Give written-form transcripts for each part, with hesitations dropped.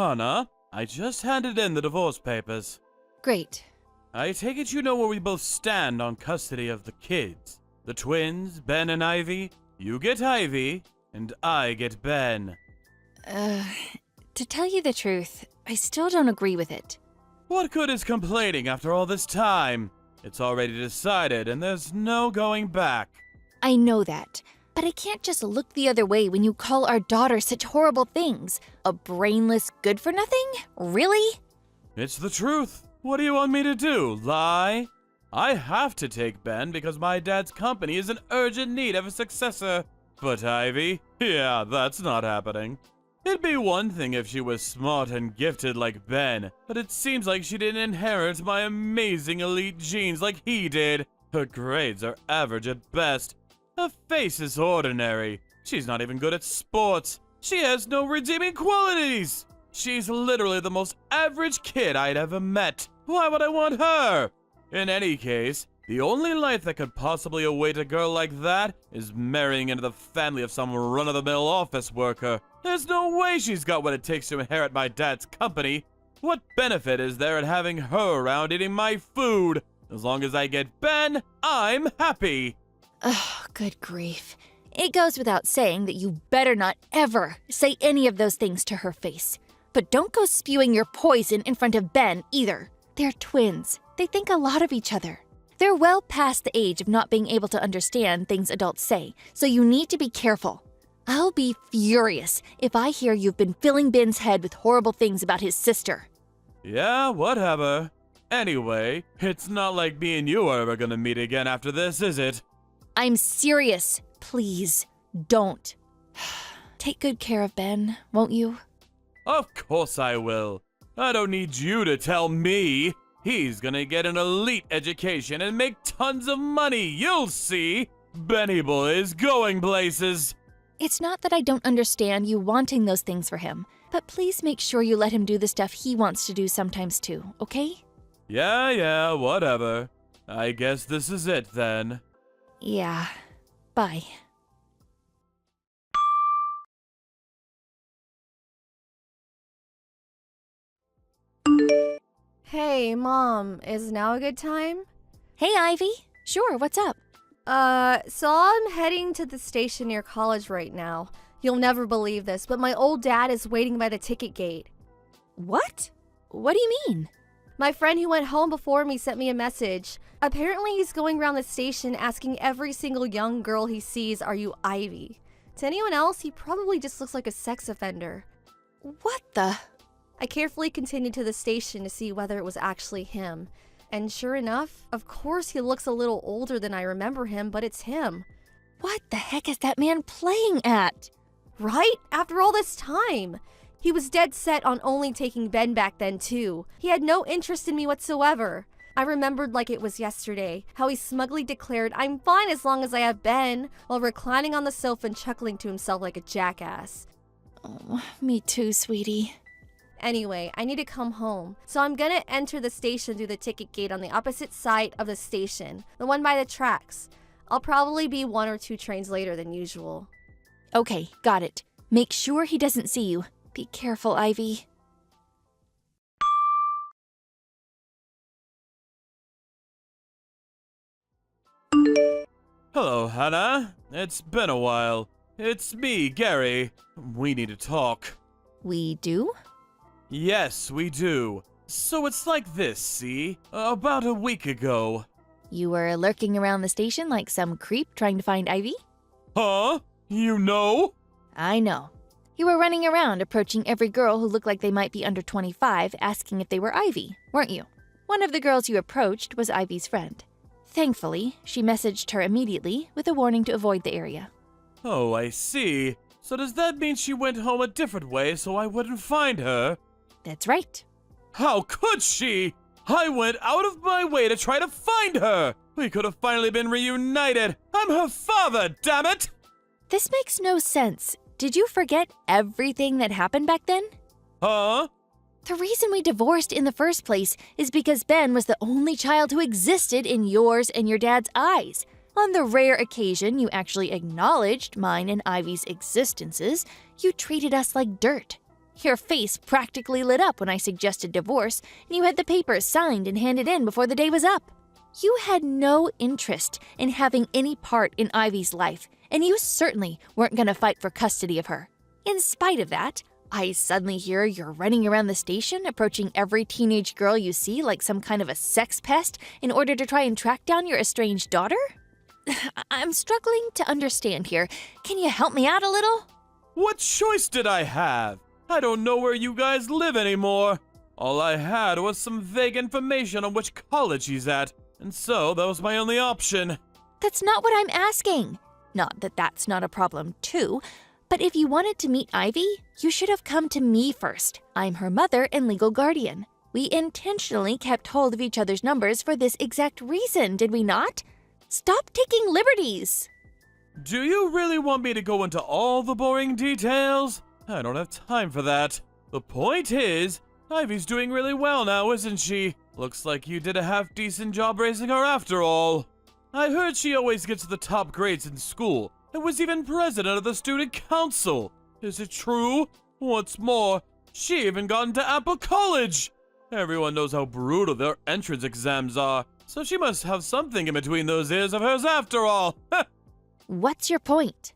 Hannah, I just handed in the divorce papers. Great. I take it you know where we both stand on custody of the kids. The twins, Ben and Ivy. You get Ivy, and I get Ben. To tell you the truth, I still don't agree with it. What good is complaining after all this time? It's already decided, and there's no going back. I know that, but I can't just look the other way when you call our daughter such horrible things. A brainless good-for-nothing? Really? It's the truth. What do you want me to do, lie? I have to take Ben because my dad's company is in urgent need of a successor. But Ivy? Yeah, that's not happening. It'd be one thing if she was smart and gifted like Ben, but it seems like she didn't inherit my amazing elite genes like he did. Her grades are average at best. Her face is ordinary. She's not even good at sports. She has no redeeming qualities. She's literally the most average kid I'd ever met. Why would I want her? In any case, the only life that could possibly await a girl like that is marrying into the family of some run-of-the-mill office worker. There's no way she's got what it takes to inherit my dad's company. What benefit is there in having her around eating my food? As long as I get Ben, I'm happy. Ugh, good grief. It goes without saying that you better not ever say any of those things to her face. But don't go spewing your poison in front of Ben either. They're twins. They think a lot of each other. They're well past the age of not being able to understand things adults say, so you need to be careful. I'll be furious if I hear you've been filling Ben's head with horrible things about his sister. Yeah, whatever. Anyway, it's not like me and you are ever gonna meet again after this, is it? I'm serious. Please, don't. Take good care of Ben, won't you? Of course I will. I don't need you to tell me. He's gonna get an elite education and make tons of money, you'll see. Benny boy is going places. It's not that I don't understand you wanting those things for him, but please make sure you let him do the stuff he wants to do sometimes too, okay? Yeah, whatever. I guess this is it then. Yeah. Bye. Hey, Mom, is now a good time? Hey, Ivy. Sure, what's up? So I'm heading to the station near college right now. You'll never believe this, but my old dad is waiting by the ticket gate. What? What do you mean? My friend who went home before me sent me a message. Apparently he's going around the station asking every single young girl he sees, "Are you Ivy?" To anyone else, he probably just looks like a sex offender. What the? I carefully continued to the station to see whether it was actually him. And sure enough, of course he looks a little older than I remember him, but it's him. What the heck is that man playing at? Right? After all this time! He was dead set on only taking Ben back then too. He had no interest in me whatsoever. I remembered like it was yesterday, how he smugly declared, "I'm fine as long as I have Ben," while reclining on the sofa and chuckling to himself like a jackass. Oh, me too, sweetie. Anyway, I need to come home, so I'm gonna enter the station through the ticket gate on the opposite side of the station, the one by the tracks. I'll probably be 1 or 2 trains later than usual. Okay, got it. Make sure he doesn't see you. Be careful, Ivy. Hello, Hannah. It's been a while. It's me, Gary. We need to talk. We do? Yes, we do. So it's like this, see? About a week ago. You were lurking around the station like some creep trying to find Ivy? Huh? You know? I know. You were running around approaching every girl who looked like they might be under 25 asking if they were Ivy, weren't you? One of the girls you approached was Ivy's friend. Thankfully, she messaged her immediately with a warning to avoid the area. Oh, I see. So does that mean she went home a different way so I wouldn't find her? That's right. How could she? I went out of my way to try to find her. We could have finally been reunited. I'm her father, damn it! This makes no sense. Did you forget everything that happened back then? Huh? The reason we divorced in the first place is because Ben was the only child who existed in yours and your dad's eyes. On the rare occasion you actually acknowledged mine and Ivy's existences, you treated us like dirt. Your face practically lit up when I suggested divorce, and you had the papers signed and handed in before the day was up. You had no interest in having any part in Ivy's life, and you certainly weren't going to fight for custody of her. In spite of that, I suddenly hear you're running around the station, approaching every teenage girl you see like some kind of a sex pest in order to try and track down your estranged daughter? I'm struggling to understand here. Can you help me out a little? What choice did I have? I don't know where you guys live anymore. All I had was some vague information on which college he's at, and so that was my only option. That's not what I'm asking. Not that that's not a problem, too. But if you wanted to meet Ivy, you should have come to me first. I'm her mother and legal guardian. We intentionally kept hold of each other's numbers for this exact reason, did we not? Stop taking liberties. Do you really want me to go into all the boring details? I don't have time for that. The point is, Ivy's doing really well now, isn't she? Looks like you did a half-decent job raising her after all. I heard she always gets the top grades in school, and was even president of the student council. Is it true? What's more, she even got into Apple College. Everyone knows how brutal their entrance exams are, so she must have something in between those ears of hers after all. What's your point?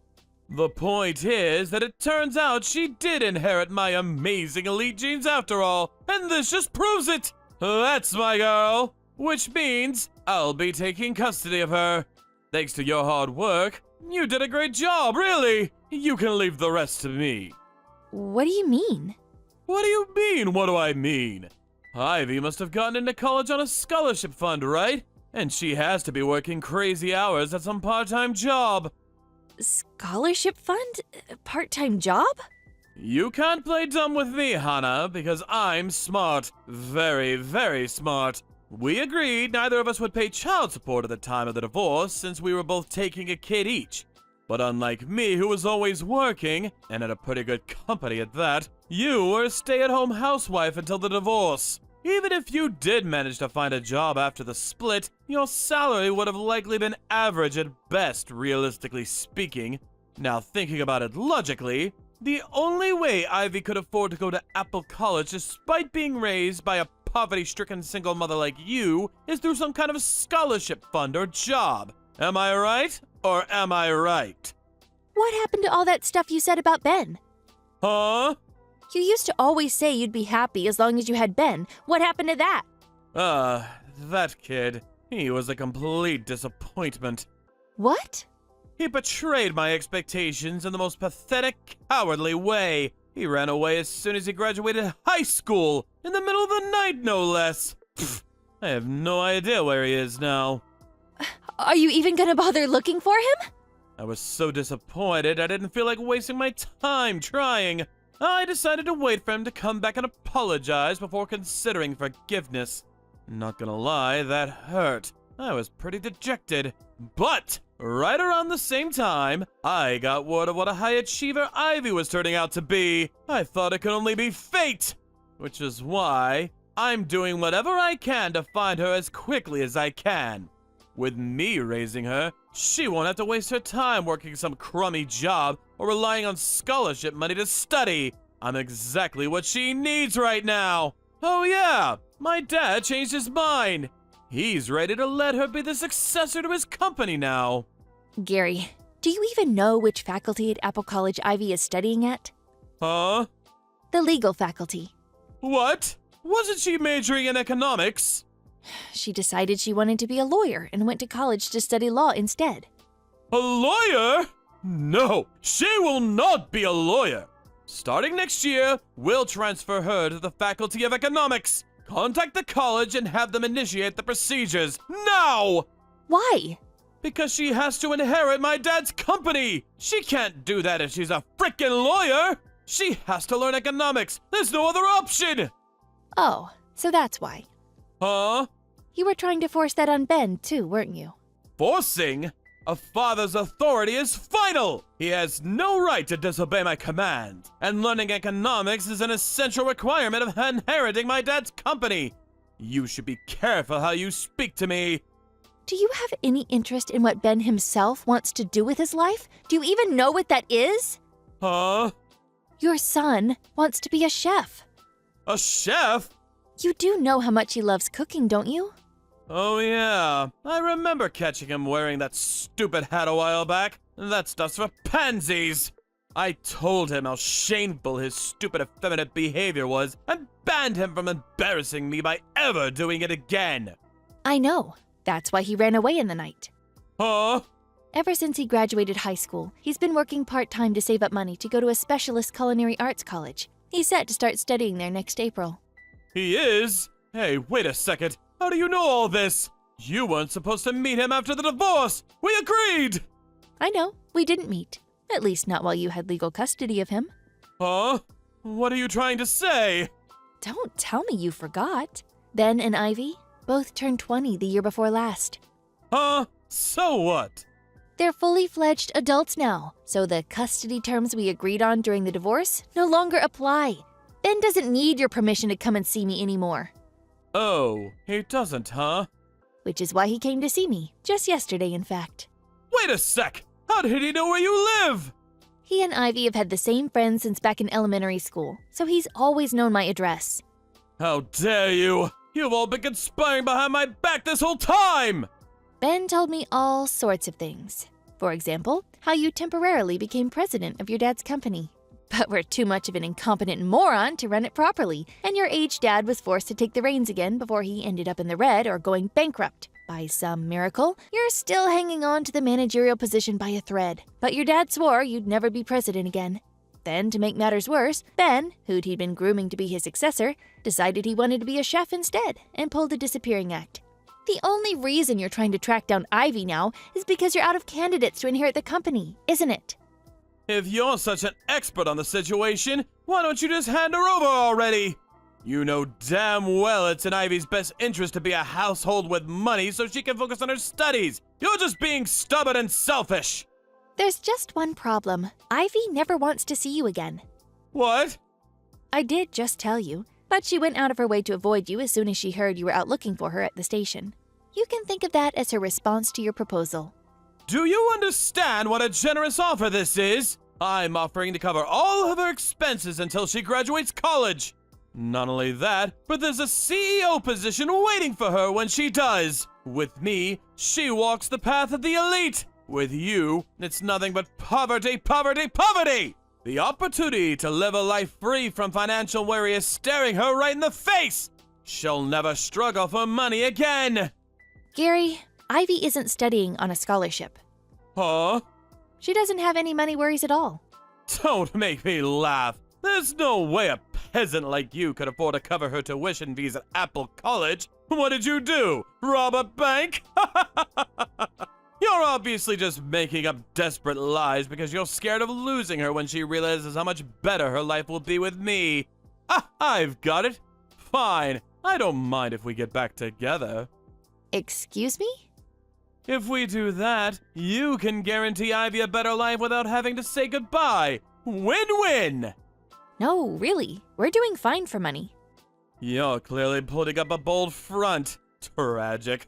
The point is that it turns out she did inherit my amazing elite genes after all, and this just proves it. That's my girl, which means I'll be taking custody of her. Thanks to your hard work, you did a great job, really. You can leave the rest to me. What do you mean? What do you mean, what do I mean? Ivy must have gotten into college on a scholarship fund, right? And she has to be working crazy hours at some part-time job. Scholarship fund? Part-time job? You can't play dumb with me, Hannah, because I'm smart. Very, very smart. We agreed neither of us would pay child support at the time of the divorce since we were both taking a kid each. But unlike me, who was always working, and at a pretty good company at that, you were a stay-at-home housewife until the divorce. Even if you did manage to find a job after the split, your salary would have likely been average at best, realistically speaking. Now thinking about it logically, the only way Ivy could afford to go to Apple College despite being raised by a poverty-stricken single mother like you is through some kind of scholarship fund or job. Am I right? Or am I right? What happened to all that stuff you said about Ben? Huh? You used to always say you'd be happy as long as you had Ben. What happened to that? That kid. He was a complete disappointment. What? He betrayed my expectations in the most pathetic, cowardly way. He ran away as soon as he graduated high school, in the middle of the night, no less. Pfft, I have no idea where he is now. Are you even gonna bother looking for him? I was so disappointed I didn't feel like wasting my time trying. I decided to wait for him to come back and apologize before considering forgiveness. Not gonna lie, that hurt. I was pretty dejected. But right around the same time, I got word of what a high achiever Ivy was turning out to be. I thought it could only be fate. Which is why I'm doing whatever I can to find her as quickly as I can. With me raising her, she won't have to waste her time working some crummy job or relying on scholarship money to study. I'm exactly what she needs right now. Oh yeah, my dad changed his mind. He's ready to let her be the successor to his company now. Gary, do you even know which faculty at Apple College Ivy is studying at? Huh? The legal faculty. What? Wasn't she majoring in economics? She decided she wanted to be a lawyer and went to college to study law instead. A lawyer? No, she will not be a lawyer. Starting next year, we'll transfer her to the Faculty of Economics. Contact the college and have them initiate the procedures now! Why? Because she has to inherit my dad's company. She can't do that if she's a frickin' lawyer. She has to learn economics. There's no other option. Oh, so that's why. Huh? You were trying to force that on Ben, too, weren't you? Forcing? A father's authority is final! He has no right to disobey my command, and learning economics is an essential requirement of inheriting my dad's company. You should be careful how you speak to me. Do you have any interest in what Ben himself wants to do with his life? Do you even know what that is? Huh? Your son wants to be a chef. A chef? You do know how much he loves cooking, don't you? Oh yeah, I remember catching him wearing that stupid hat a while back. That stuff's for pansies! I told him how shameful his stupid effeminate behavior was and banned him from embarrassing me by ever doing it again. I know. That's why he ran away in the night. Huh? Ever since he graduated high school, he's been working part-time to save up money to go to a specialist culinary arts college. He's set to start studying there next April. He is? Hey, wait a second. How do you know all this? You weren't supposed to meet him after the divorce. We agreed! I know. We didn't meet. At least not while you had legal custody of him. Huh? What are you trying to say? Don't tell me you forgot. Ben and Ivy both turned 20 the year before last. Huh? So what? They're fully fledged adults now, so the custody terms we agreed on during the divorce no longer apply. Ben doesn't need your permission to come and see me anymore. Oh, he doesn't, huh? Which is why he came to see me, just yesterday in fact. Wait a sec! How did he know where you live? He and Ivy have had the same friends since back in elementary school, so he's always known my address. How dare you! You've all been conspiring behind my back this whole time! Ben told me all sorts of things. For example, how you temporarily became president of your dad's company. But were too much of an incompetent moron to run it properly, and your aged dad was forced to take the reins again before he ended up in the red or going bankrupt. By some miracle, you're still hanging on to the managerial position by a thread, but your dad swore you'd never be president again. Then, to make matters worse, Ben, who'd he'd been grooming to be his successor, decided he wanted to be a chef instead and pulled the disappearing act. The only reason you're trying to track down Ivy now is because you're out of candidates to inherit the company, isn't it? If you're such an expert on the situation, why don't you just hand her over already? You know damn well it's in Ivy's best interest to be a household with money so she can focus on her studies. You're just being stubborn and selfish. There's just one problem. Ivy never wants to see you again. What? I did just tell you, but she went out of her way to avoid you as soon as she heard you were out looking for her at the station. You can think of that as her response to your proposal. Do you understand what a generous offer this is? I'm offering to cover all of her expenses until she graduates college. Not only that, but there's a CEO position waiting for her when she does. With me, she walks the path of the elite. With you, it's nothing but poverty, poverty, poverty! The opportunity to live a life free from financial worry is staring her right in the face! She'll never struggle for money again! Gary, Ivy isn't studying on a scholarship. Huh? She doesn't have any money worries at all. Don't make me laugh. There's no way a peasant like you could afford to cover her tuition fees at Apple College. What did you do? Rob a bank? You're obviously just making up desperate lies because you're scared of losing her when she realizes how much better her life will be with me. I've got it. Fine. I don't mind if we get back together. Excuse me? If we do that, you can guarantee Ivy a better life without having to say goodbye. Win-win! No, really. We're doing fine for money. You're clearly putting up a bold front. Tragic.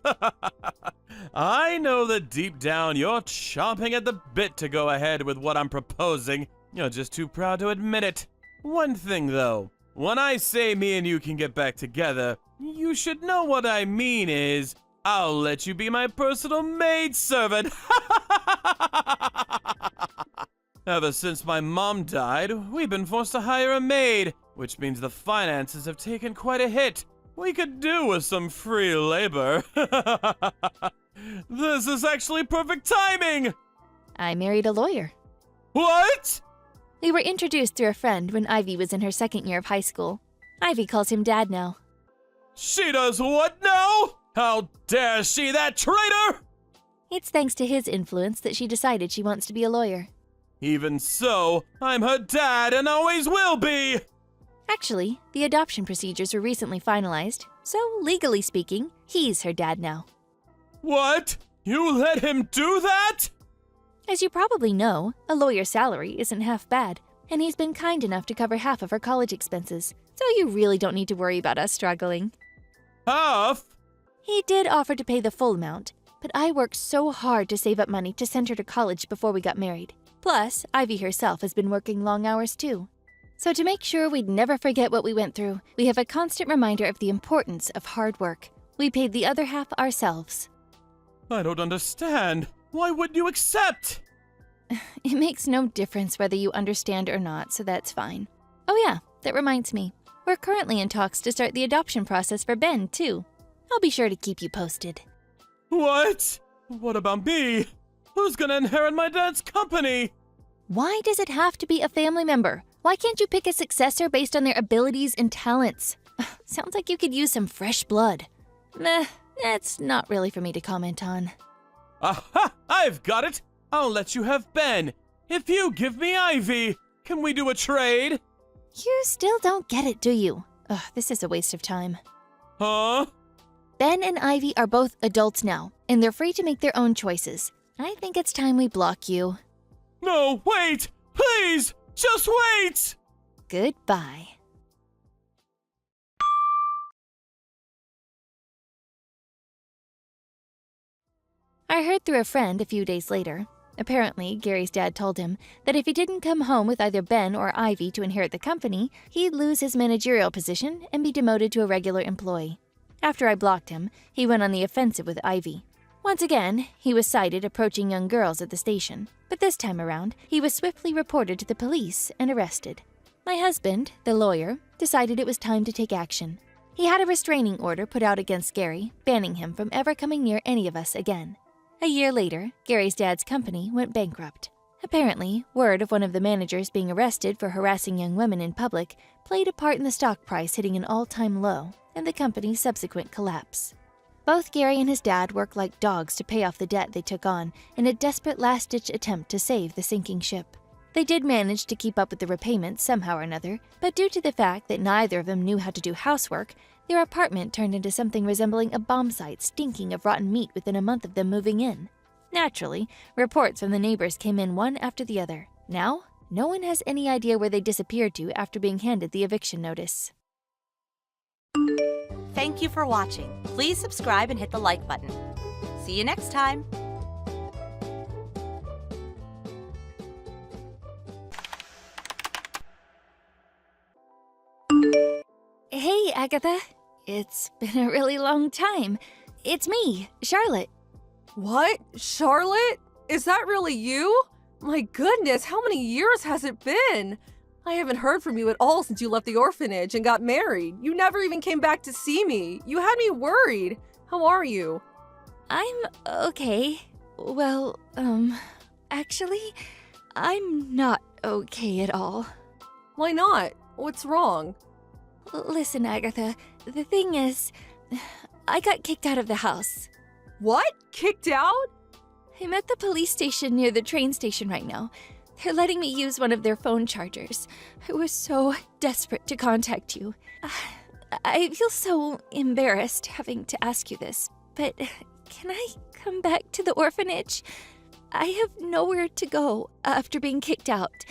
I know that deep down you're chomping at the bit to go ahead with what I'm proposing. You're just too proud to admit it. One thing though, when I say me and you can get back together, you should know what I mean is, I'll let you be my personal maidservant. Ever since my mom died, we've been forced to hire a maid, which means the finances have taken quite a hit. We could do with some free labor. This is actually perfect timing! I married a lawyer. What? We were introduced through a friend when Ivy was in her second year of high school. Ivy calls him Dad now. She does what now? How dare she, that traitor! It's thanks to his influence that she decided she wants to be a lawyer. Even so, I'm her dad and always will be! Actually, the adoption procedures were recently finalized, so legally speaking, he's her dad now. What? You let him do that? As you probably know, a lawyer's salary isn't half bad, and he's been kind enough to cover half of her college expenses, so you really don't need to worry about us struggling. Half? He did offer to pay the full amount, but I worked so hard to save up money to send her to college before we got married. Plus, Ivy herself has been working long hours too. So to make sure we'd never forget what we went through, we have a constant reminder of the importance of hard work. We paid the other half ourselves. I don't understand. Why wouldn't you accept? It makes no difference whether you understand or not, so that's fine. Oh yeah, that reminds me. We're currently in talks to start the adoption process for Ben, too. I'll be sure to keep you posted. What? What about me? Who's gonna inherit my dad's company? Why does it have to be a family member? Why can't you pick a successor based on their abilities and talents? Sounds like you could use some fresh blood. Meh, that's not really for me to comment on. Aha! I've got it! I'll let you have Ben. If you give me Ivy, can we do a trade? You still don't get it, do you? Ugh, this is a waste of time. Huh? Ben and Ivy are both adults now, and they're free to make their own choices. I think it's time we block you. No, wait! Please! Just wait! Goodbye. I heard through a friend a few days later. Apparently, Gary's dad told him that if he didn't come home with either Ben or Ivy to inherit the company, he'd lose his managerial position and be demoted to a regular employee. After I blocked him, he went on the offensive with Ivy. Once again, he was sighted approaching young girls at the station, but this time around, he was swiftly reported to the police and arrested. My husband, the lawyer, decided it was time to take action. He had a restraining order put out against Gary, banning him from ever coming near any of us again. A year later, Gary's dad's company went bankrupt. Apparently, word of one of the managers being arrested for harassing young women in public played a part in the stock price hitting an all-time low and the company's subsequent collapse. Both Gary and his dad worked like dogs to pay off the debt they took on in a desperate last-ditch attempt to save the sinking ship. They did manage to keep up with the repayments somehow or another, but due to the fact that neither of them knew how to do housework, their apartment turned into something resembling a bomb site stinking of rotten meat within a month of them moving in. Naturally, reports from the neighbors came in one after the other. Now, no one has any idea where they disappeared to after being handed the eviction notice. Thank you for watching. Please subscribe and hit the like button. See you next time. Hey, Agatha. It's been a really long time. It's me, Charlotte. What? Charlotte? Is that really you? My goodness, how many years has it been? I haven't heard from you at all since you left the orphanage and got married. You never even came back to see me. You had me worried. How are you? I'm okay. Well, actually, I'm not okay at all. Why not? What's wrong? Listen, Agatha, the thing is, I got kicked out of the house. What? Kicked out? I'm at the police station near the train station right now. They're letting me use one of their phone chargers. I was so desperate to contact you. I feel so embarrassed having to ask you this, but can I come back to the orphanage? I have nowhere to go after being kicked out.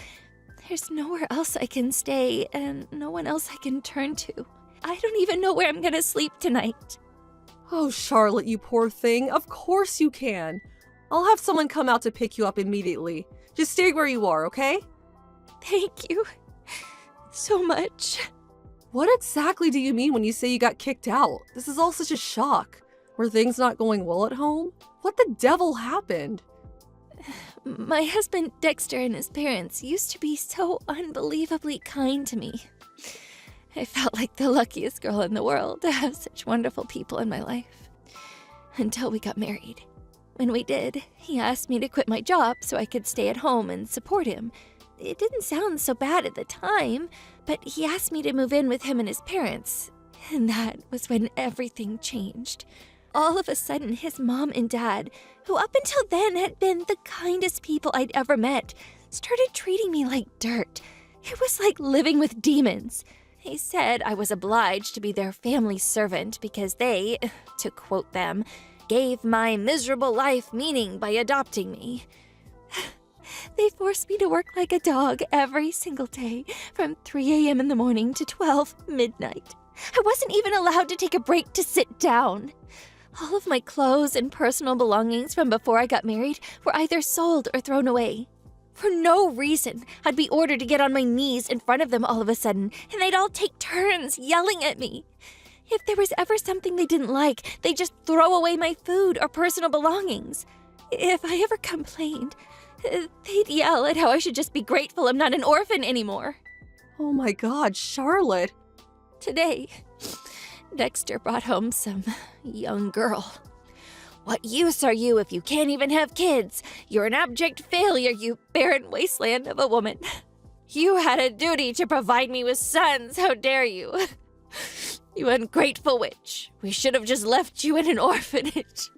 There's nowhere else I can stay and no one else I can turn to. I don't even know where I'm gonna sleep tonight. Oh, Charlotte, you poor thing. Of course you can. I'll have someone come out to pick you up immediately. Just stay where you are, okay? Thank you so much. What exactly do you mean when you say you got kicked out? This is all such a shock. Were things not going well at home? What the devil happened? My husband Dexter and his parents used to be so unbelievably kind to me. I felt like the luckiest girl in the world to have such wonderful people in my life. Until we got married. When we did, he asked me to quit my job so I could stay at home and support him. It didn't sound so bad at the time, but he asked me to move in with him and his parents. And that was when everything changed. All of a sudden, his mom and dad, who up until then had been the kindest people I'd ever met, started treating me like dirt. It was like living with demons. He said I was obliged to be their family servant because they, to quote them, gave my miserable life meaning by adopting me. They forced me to work like a dog every single day from 3 a.m. in the morning to 12 midnight. I wasn't even allowed to take a break to sit down. All of my clothes and personal belongings from before I got married were either sold or thrown away. For no reason, I'd be ordered to get on my knees in front of them all of a sudden, and they'd all take turns yelling at me. If there was ever something they didn't like, they'd just throw away my food or personal belongings. If I ever complained, they'd yell at how I should just be grateful I'm not an orphan anymore. Oh my God, Charlotte. Today, Dexter brought home some young girl. What use are you if you can't even have kids? You're an abject failure, you barren wasteland of a woman. You had a duty to provide me with sons, how dare you? You ungrateful witch. We should have just left you in an orphanage.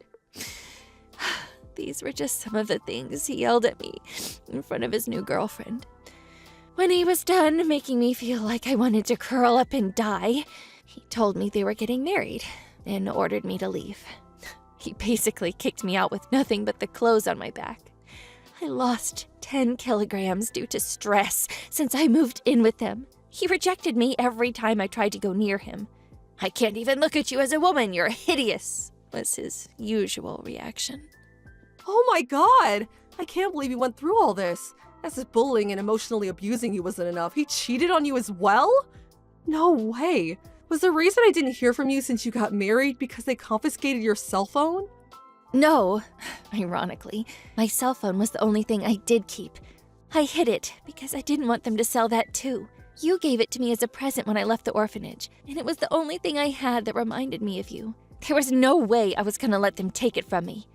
These were just some of the things he yelled at me in front of his new girlfriend. When he was done making me feel like I wanted to curl up and die, he told me they were getting married and ordered me to leave. He basically kicked me out with nothing but the clothes on my back. I lost 10 kilograms due to stress since I moved in with them. He rejected me every time I tried to go near him. I can't even look at you as a woman, you're hideous, was his usual reaction. Oh my God! I can't believe you went through all this. As if bullying and emotionally abusing you wasn't enough, he cheated on you as well? No way. Was the reason I didn't hear from you since you got married because they confiscated your cell phone? No. Ironically, my cell phone was the only thing I did keep. I hid it because I didn't want them to sell that too. You gave it to me as a present when I left the orphanage, and it was the only thing I had that reminded me of you. There was no way I was gonna let them take it from me.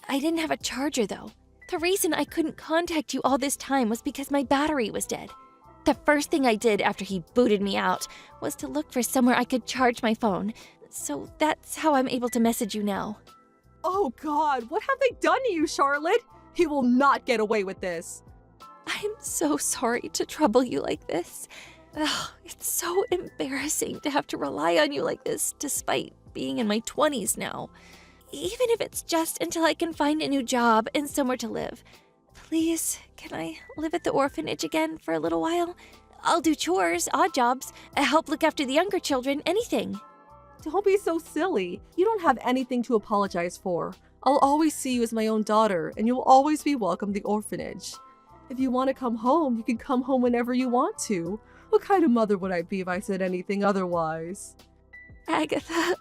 I didn't have a charger though. The reason I couldn't contact you all this time was because my battery was dead. The first thing I did after he booted me out was to look for somewhere I could charge my phone. So that's how I'm able to message you now. Oh God, what have they done to you, Charlotte? He will not get away with this. I'm so sorry to trouble you like this. Ugh, it's so embarrassing to have to rely on you like this despite being in my 20s now. Even if it's just until I can find a new job and somewhere to live. Please, can I live at the orphanage again for a little while? I'll do chores, odd jobs, help look after the younger children, anything. Don't be so silly. You don't have anything to apologize for. I'll always see you as my own daughter, and you'll always be welcome at the orphanage. If you want to come home, you can come home whenever you want to. What kind of mother would I be if I said anything otherwise? Agatha.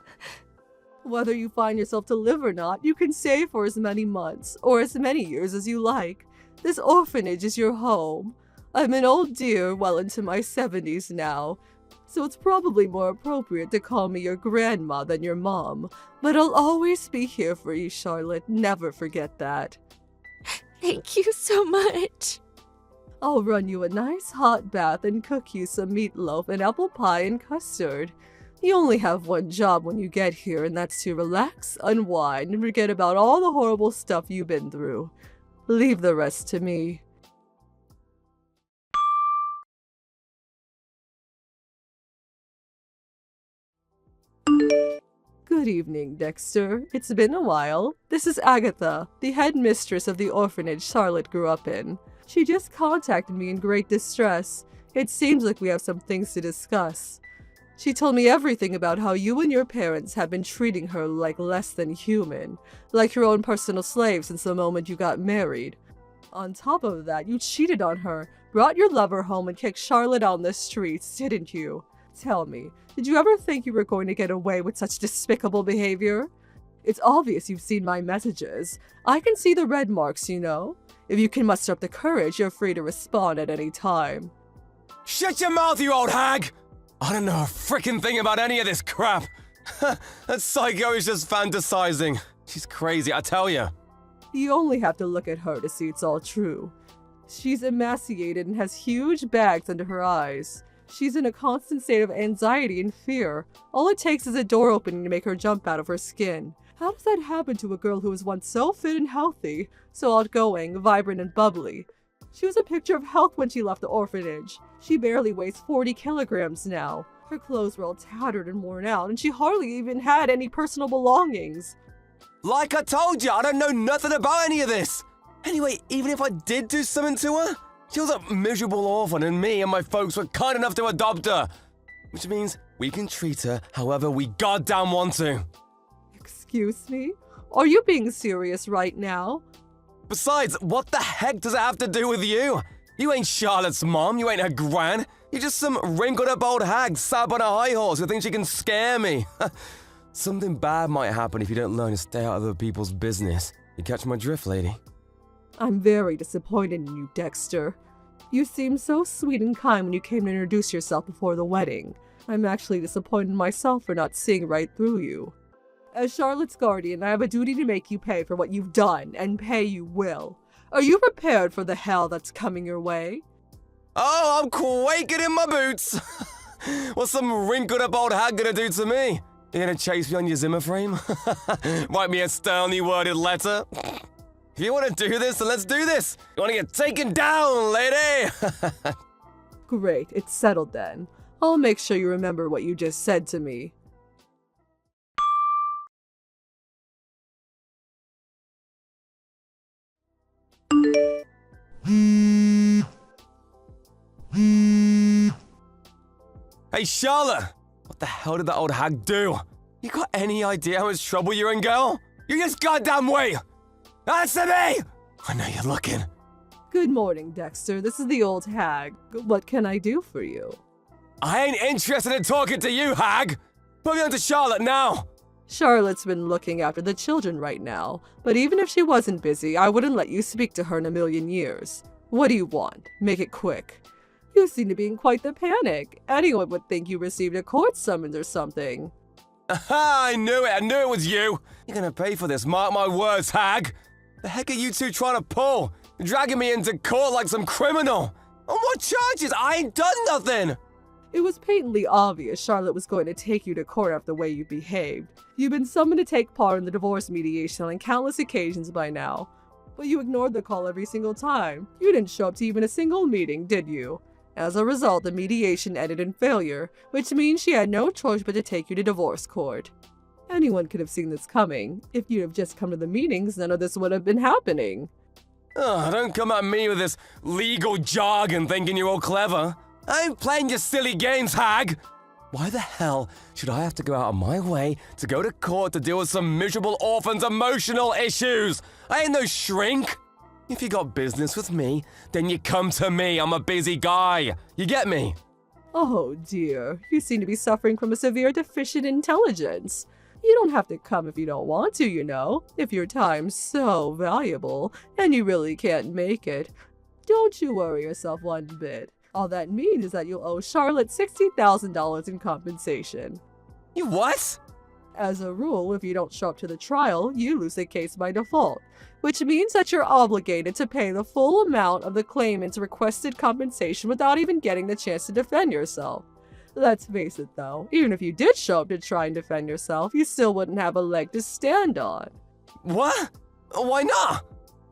Whether you find yourself to live or not, you can stay for as many months, or as many years as you like. This orphanage is your home. I'm an old dear, well into my 70s now, so it's probably more appropriate to call me your grandma than your mom. But I'll always be here for you, Charlotte. Never forget that. Thank you so much. I'll run you a nice hot bath and cook you some meatloaf and apple pie and custard. You only have one job when you get here, and that's to relax, unwind, and forget about all the horrible stuff you've been through. Leave the rest to me. Good evening, Dexter. It's been a while. This is Agatha, the head mistress of the orphanage Charlotte grew up in. She just contacted me in great distress. It seems like we have some things to discuss. She told me everything about how you and your parents have been treating her like less than human, like your own personal slave since the moment you got married. On top of that, you cheated on her, brought your lover home, and kicked Charlotte out on the streets, didn't you? Tell me, did you ever think you were going to get away with such despicable behavior? It's obvious you've seen my messages. I can see the red marks, you know. If you can muster up the courage, you're free to respond at any time. Shut your mouth, you old hag! I don't know a frickin' thing about any of this crap. That psycho is just fantasizing. She's crazy, I tell you. You only have to look at her to see it's all true. She's emaciated and has huge bags under her eyes. She's in a constant state of anxiety and fear. All it takes is a door opening to make her jump out of her skin. How does that happen to a girl who was once so fit and healthy, so outgoing, vibrant, and bubbly? She was a picture of health when she left the orphanage. She barely weighs 40 kilograms now. Her clothes were all tattered and worn out, and she hardly even had any personal belongings. Like I told you, I don't know nothing about any of this. Anyway, even if I did do something to her, she was a miserable orphan, and me and my folks were kind enough to adopt her. Which means we can treat her however we goddamn want to. Excuse me? Are you being serious right now? Besides, what the heck does it have to do with you? You ain't Charlotte's mom, you ain't her gran. You're just some wrinkled-up old hag sat on a high horse who thinks she can scare me. Something bad might happen if you don't learn to stay out of other people's business. You catch my drift, lady? I'm very disappointed in you, Dexter. You seemed so sweet and kind when you came to introduce yourself before the wedding. I'm actually disappointed myself for not seeing right through you. As Charlotte's guardian, I have a duty to make you pay for what you've done, and pay you will. Are you prepared for the hell that's coming your way? Oh, I'm quaking in my boots. What's some wrinkled-up old hag gonna do to me? You gonna chase me on your Zimmer frame? Write me a sternly worded letter? If you want to do this, then let's do this. You want to get taken down, lady? Great, it's settled then. I'll make sure you remember what you just said to me. Hey, Charlotte! What the hell did that old hag do? You got any idea how much trouble you're in, girl? You just goddamn wait! Answer me! I know you're looking. Good morning, Dexter. This is the old hag. What can I do for you? I ain't interested in talking to you, hag! Put me on to Charlotte now! Charlotte's been looking after the children right now, but even if she wasn't busy, I wouldn't let you speak to her in a million years. What do you want? Make it quick. You seem to be in quite the panic. Anyone would think you received a court summons or something. Aha! I knew it was you! You're gonna pay for this, mark my words, hag! The heck are you two trying to pull? You're dragging me into court like some criminal! On what charges? I ain't done nothing! It was patently obvious Charlotte was going to take you to court after the way you behaved. You've been summoned to take part in the divorce mediation on countless occasions by now. But you ignored the call every single time. You didn't show up to even a single meeting, did you? As a result, the mediation ended in failure, which means she had no choice but to take you to divorce court. Anyone could have seen this coming. If you'd have just come to the meetings, none of this would have been happening. Oh, don't come at me with this legal jargon thinking you're all clever. I ain't playing your silly games, hag! Why the hell should I have to go out of my way to go to court to deal with some miserable orphan's emotional issues? I ain't no shrink! If you got business with me, then you come to me. I'm a busy guy. You get me? Oh dear, you seem to be suffering from a severe deficient intelligence. You don't have to come if you don't want to, you know, if your time's so valuable and you really can't make it. Don't you worry yourself one bit. All that means is that you'll owe Charlotte $60,000 in compensation. You what? As a rule, if you don't show up to the trial, you lose the case by default, which means that you're obligated to pay the full amount of the claimant's requested compensation without even getting the chance to defend yourself. Let's face it though, even if you did show up to try and defend yourself, you still wouldn't have a leg to stand on. What? Why not?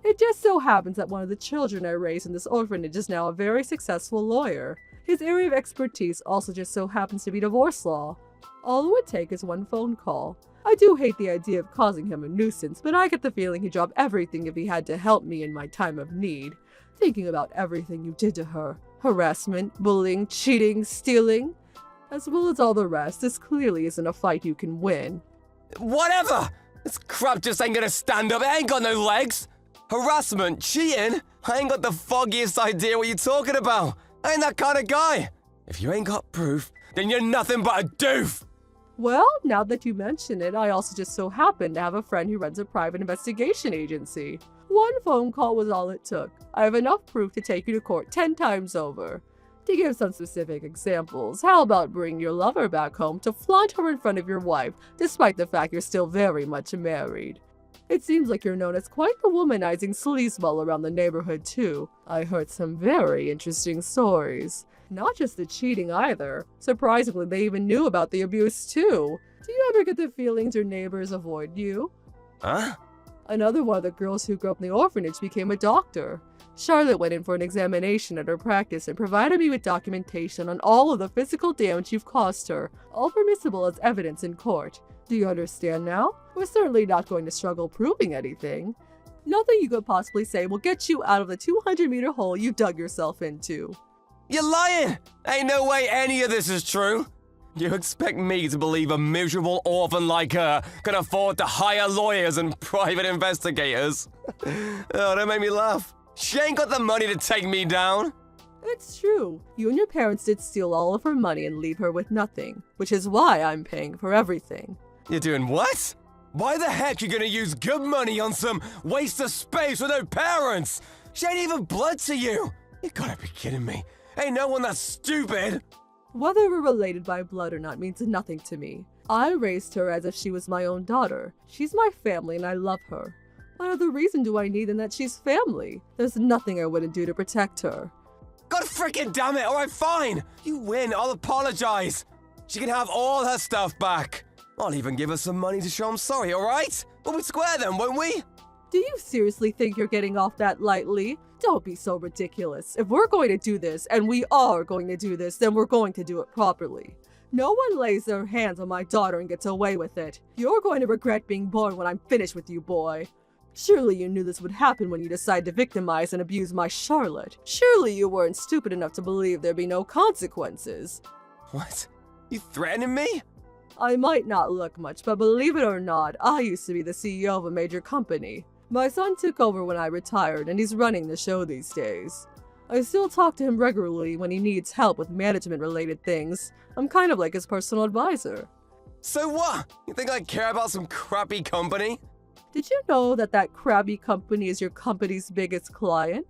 It just so happens that one of the children I raised in this orphanage is now a very successful lawyer. His area of expertise also just so happens to be divorce law. All it would take is one phone call. I do hate the idea of causing him a nuisance, but I get the feeling he'd drop everything if he had to help me in my time of need. Thinking about everything you did to her. Harassment, bullying, cheating, stealing. As well as all the rest, this clearly isn't a fight you can win. Whatever! This crap just ain't gonna stand up. It ain't got no legs. Harassment, cheating? I ain't got the foggiest idea what you're talking about. I ain't that kind of guy. If you ain't got proof, then you're nothing but a doof. Well, now that you mention it, I also just so happen to have a friend who runs a private investigation agency. One phone call was all it took. I have enough proof to take you to court 10 times over. To give some specific examples, how about bring your lover back home to flaunt her in front of your wife, despite the fact you're still very much married? It seems like you're known as quite the womanizing sleazeball around the neighborhood, too. I heard some very interesting stories. Not just the cheating either. Surprisingly, they even knew about the abuse, too. Do you ever get the feelings your neighbors avoid you? Huh? Another one of the girls who grew up in the orphanage became a doctor. Charlotte went in for an examination at her practice and provided me with documentation on all of the physical damage you've caused her, all permissible as evidence in court. Do you understand now? We're certainly not going to struggle proving anything. Nothing you could possibly say will get you out of the 200-meter hole you dug yourself into. You're lying! Ain't no way any of this is true. You expect me to believe a miserable orphan like her can afford to hire lawyers and private investigators? Oh, don't make me laugh. She ain't got the money to take me down. It's true. You and your parents did steal all of her money and leave her with nothing, which is why I'm paying for everything. You're doing what? Why the heck you gonna use good money on some waste of space with no parents? She ain't even blood to you. You gotta be kidding me. Ain't no one that stupid. Whether we're related by blood or not means nothing to me. I raised her as if she was my own daughter. She's my family and I love her. What other reason do I need than that she's family? There's nothing I wouldn't do to protect her. God freaking damn it, alright fine. You win, I'll apologize. She can have all her stuff back. I'll even give her some money to show I'm sorry, alright? We'll be square then, won't we? Do you seriously think you're getting off that lightly? Don't be so ridiculous. If we're going to do this, and we are going to do this, then we're going to do it properly. No one lays their hands on my daughter and gets away with it. You're going to regret being born when I'm finished with you, boy. Surely you knew this would happen when you decided to victimize and abuse my Charlotte. Surely you weren't stupid enough to believe there'd be no consequences. What? You threatening me? I might not look much, but believe it or not, I used to be the CEO of a major company. My son took over when I retired, and he's running the show these days. I still talk to him regularly when he needs help with management-related things. I'm kind of like his personal advisor. So what? You think I care about some crappy company? Did you know that crabby company is your company's biggest client?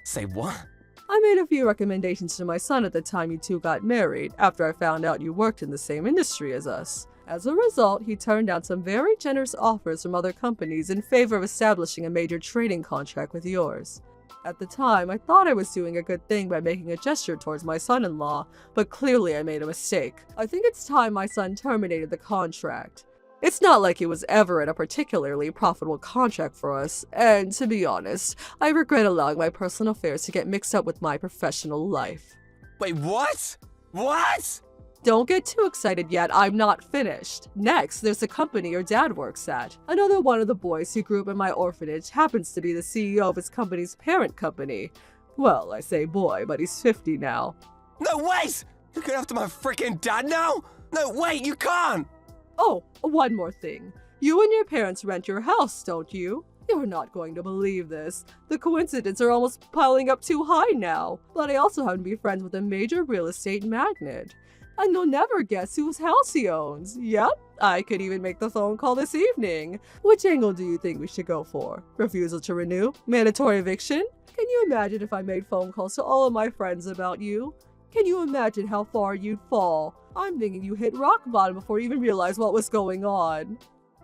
Say what? I made a few recommendations to my son at the time you two got married, after I found out you worked in the same industry as us. As a result, he turned down some very generous offers from other companies in favor of establishing a major trading contract with yours. At the time, I thought I was doing a good thing by making a gesture towards my son-in-law, but clearly I made a mistake. I think it's time my son terminated the contract. It's not like it was ever a particularly profitable contract for us, and to be honest, I regret allowing my personal affairs to get mixed up with my professional life. Wait, what? What? Don't get too excited yet, I'm not finished. Next, there's the company your dad works at. Another one of the boys who grew up in my orphanage happens to be the CEO of his company's parent company. Well, I say boy, but he's 50 now. No, wait! You're going after my freaking dad now? No, wait, you can't! Oh, one more thing. You and your parents rent your house, don't you? You're not going to believe this. The coincidences are almost piling up too high now. But I also happen to be friends with a major real estate magnate. And you'll never guess whose house he owns. Yep, I could even make the phone call this evening. Which angle do you think we should go for? Refusal to renew? Mandatory eviction? Can you imagine if I made phone calls to all of my friends about you? Can you imagine how far you'd fall? I'm thinking you hit rock bottom before you even realized what was going on.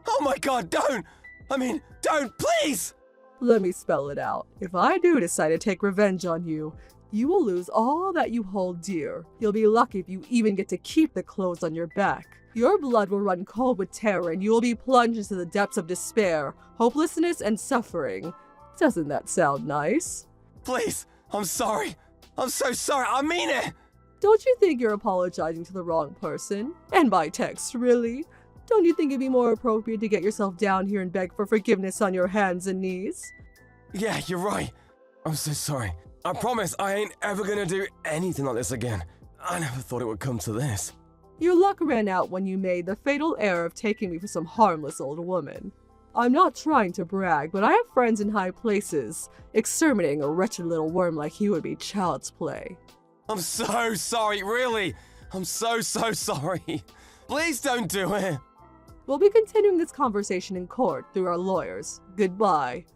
Oh my god, don't! Don't, please! Let me spell it out. If I do decide to take revenge on you, you will lose all that you hold dear. You'll be lucky if you even get to keep the clothes on your back. Your blood will run cold with terror and you will be plunged into the depths of despair, hopelessness, and suffering. Doesn't that sound nice? Please, I'm sorry. I'm so sorry, I mean it! Don't you think you're apologizing to the wrong person? And by text, really? Don't you think it'd be more appropriate to get yourself down here and beg for forgiveness on your hands and knees? Yeah, you're right. I'm so sorry. I promise I ain't ever gonna do anything like this again. I never thought it would come to this. Your luck ran out when you made the fatal error of taking me for some harmless old woman. I'm not trying to brag, but I have friends in high places. Exterminating a wretched little worm like you would be child's play. I'm so sorry, really. I'm so sorry. Please don't do it. We'll be continuing this conversation in court through our lawyers. Goodbye.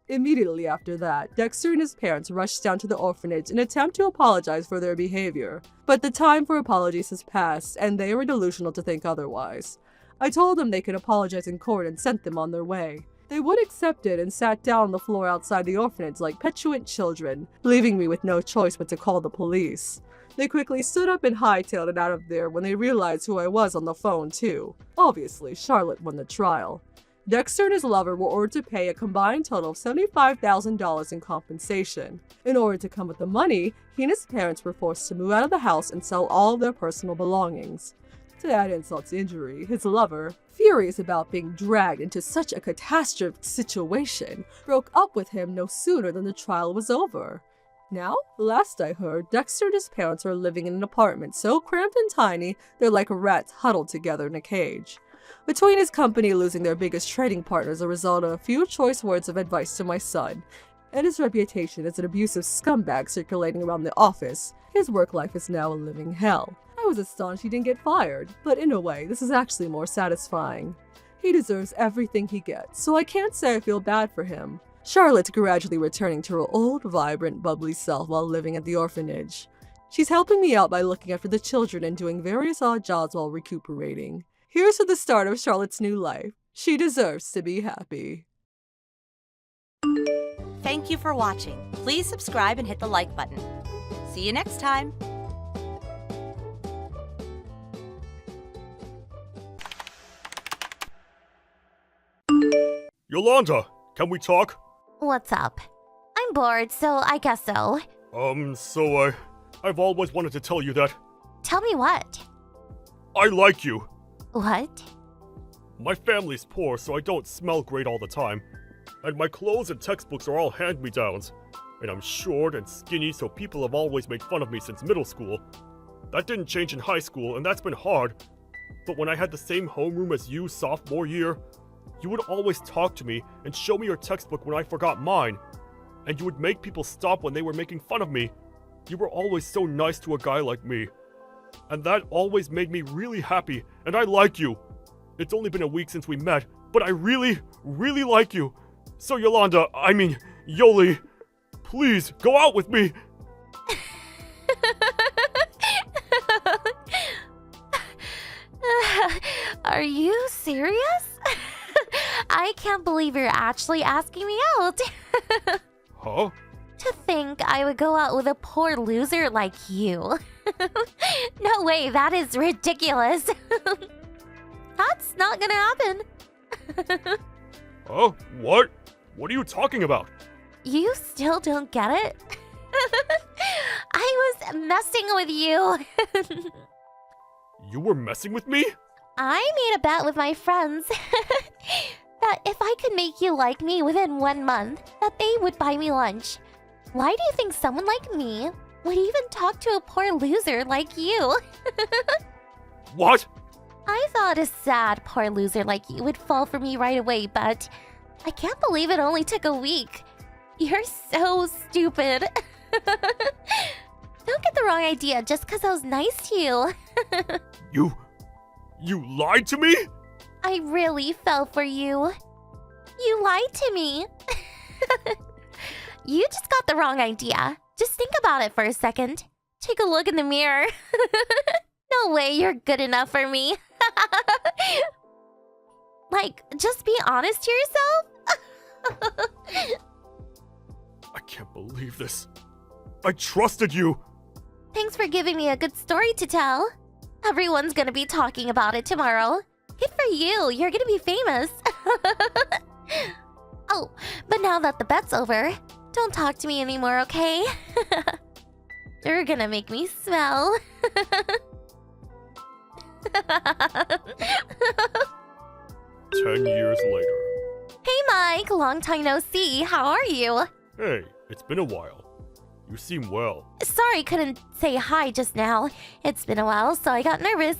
Immediately after that, Dexter and his parents rushed down to the orphanage in an attempt to apologize for their behavior. But the time for apologies has passed, and they were delusional to think otherwise. I told them they could apologize in court and sent them on their way. They would accept it and sat down on the floor outside the orphanage like petulant children, leaving me with no choice but to call the police. They quickly stood up and hightailed it out of there when they realized who I was on the phone, too. Obviously, Charlotte won the trial. Dexter and his lover were ordered to pay a combined total of $75,000 in compensation. In order to come with the money, he and his parents were forced to move out of the house and sell all of their personal belongings. To add insult to injury, his lover, furious about being dragged into such a catastrophic situation, broke up with him no sooner than the trial was over. Now, last I heard, Dexter and his parents are living in an apartment so cramped and tiny they're like rats huddled together in a cage. Between his company losing their biggest trading partner as a result of a few choice words of advice to my son, and his reputation as an abusive scumbag circulating around the office, his work life is now a living hell. I was astonished he didn't get fired, but in a way, this is actually more satisfying. He deserves everything he gets, so I can't say I feel bad for him. Charlotte's gradually returning to her old, vibrant, bubbly self while living at the orphanage. She's helping me out by looking after the children and doing various odd jobs while recuperating. Here's to the start of Charlotte's new life. She deserves to be happy. Thank you for watching. Please subscribe and hit the like button. See you next time. Yolanda, can we talk? What's up? I'm bored, so I guess so. I've always wanted to tell you that Tell me what? I like you. What? My family's poor, so I don't smell great all the time. And my clothes and textbooks are all hand-me-downs. And I'm short and skinny, so people have always made fun of me since middle school. That didn't change in high school, and that's been hard. But when I had the same homeroom as you sophomore year, you would always talk to me and show me your textbook when I forgot mine. And you would make people stop when they were making fun of me. You were always so nice to a guy like me. And that always made me really happy, and I like you. It's only been a week since we met, but I really, really like you. So Yoli, please go out with me. Are you serious? I can't believe you're actually asking me out. Huh? To think I would go out with a poor loser like you. No way, that is ridiculous. That's not gonna happen. Huh? What? What are you talking about? You still don't get it? I was messing with you. You were messing with me? I made a bet with my friends that if I could make you like me within 1 month, that they would buy me lunch. Why do you think someone like me would even talk to a poor loser like you? What? I thought a sad poor loser like you would fall for me right away, but I can't believe it only took a week. You're so stupid. Don't get the wrong idea just because I was nice to you. You lied to me? I really fell for you. You lied to me. You just got the wrong idea. Just think about it for a second. Take a look in the mirror. No way you're good enough for me. Just be honest to yourself. I can't believe this. I trusted you. Thanks for giving me a good story to tell. Everyone's gonna be talking about it tomorrow. Good for you, you're gonna be famous. Oh, but now that the bet's over, don't talk to me anymore, okay? You're gonna make me smell. 10 years later. Hey Mike, long time no see, how are you? Hey, it's been a while. You seem well. Sorry couldn't say hi just now. It's been a while, so I got nervous.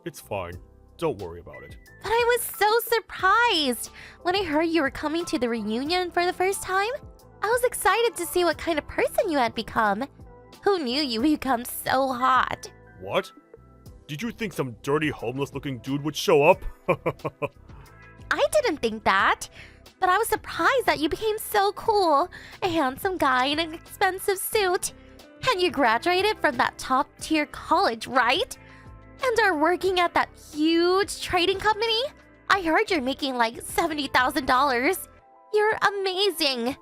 It's fine. Don't worry about it. But I was so surprised when I heard you were coming to the reunion for the first time. I was excited to see what kind of person you had become. Who knew you would become so hot? What? Did you think some dirty homeless-looking dude would show up? I didn't think that. But I was surprised that you became so cool. A handsome guy in an expensive suit. And you graduated from that top-tier college, right? And are working at that huge trading company? I heard you're making like $70,000. You're amazing.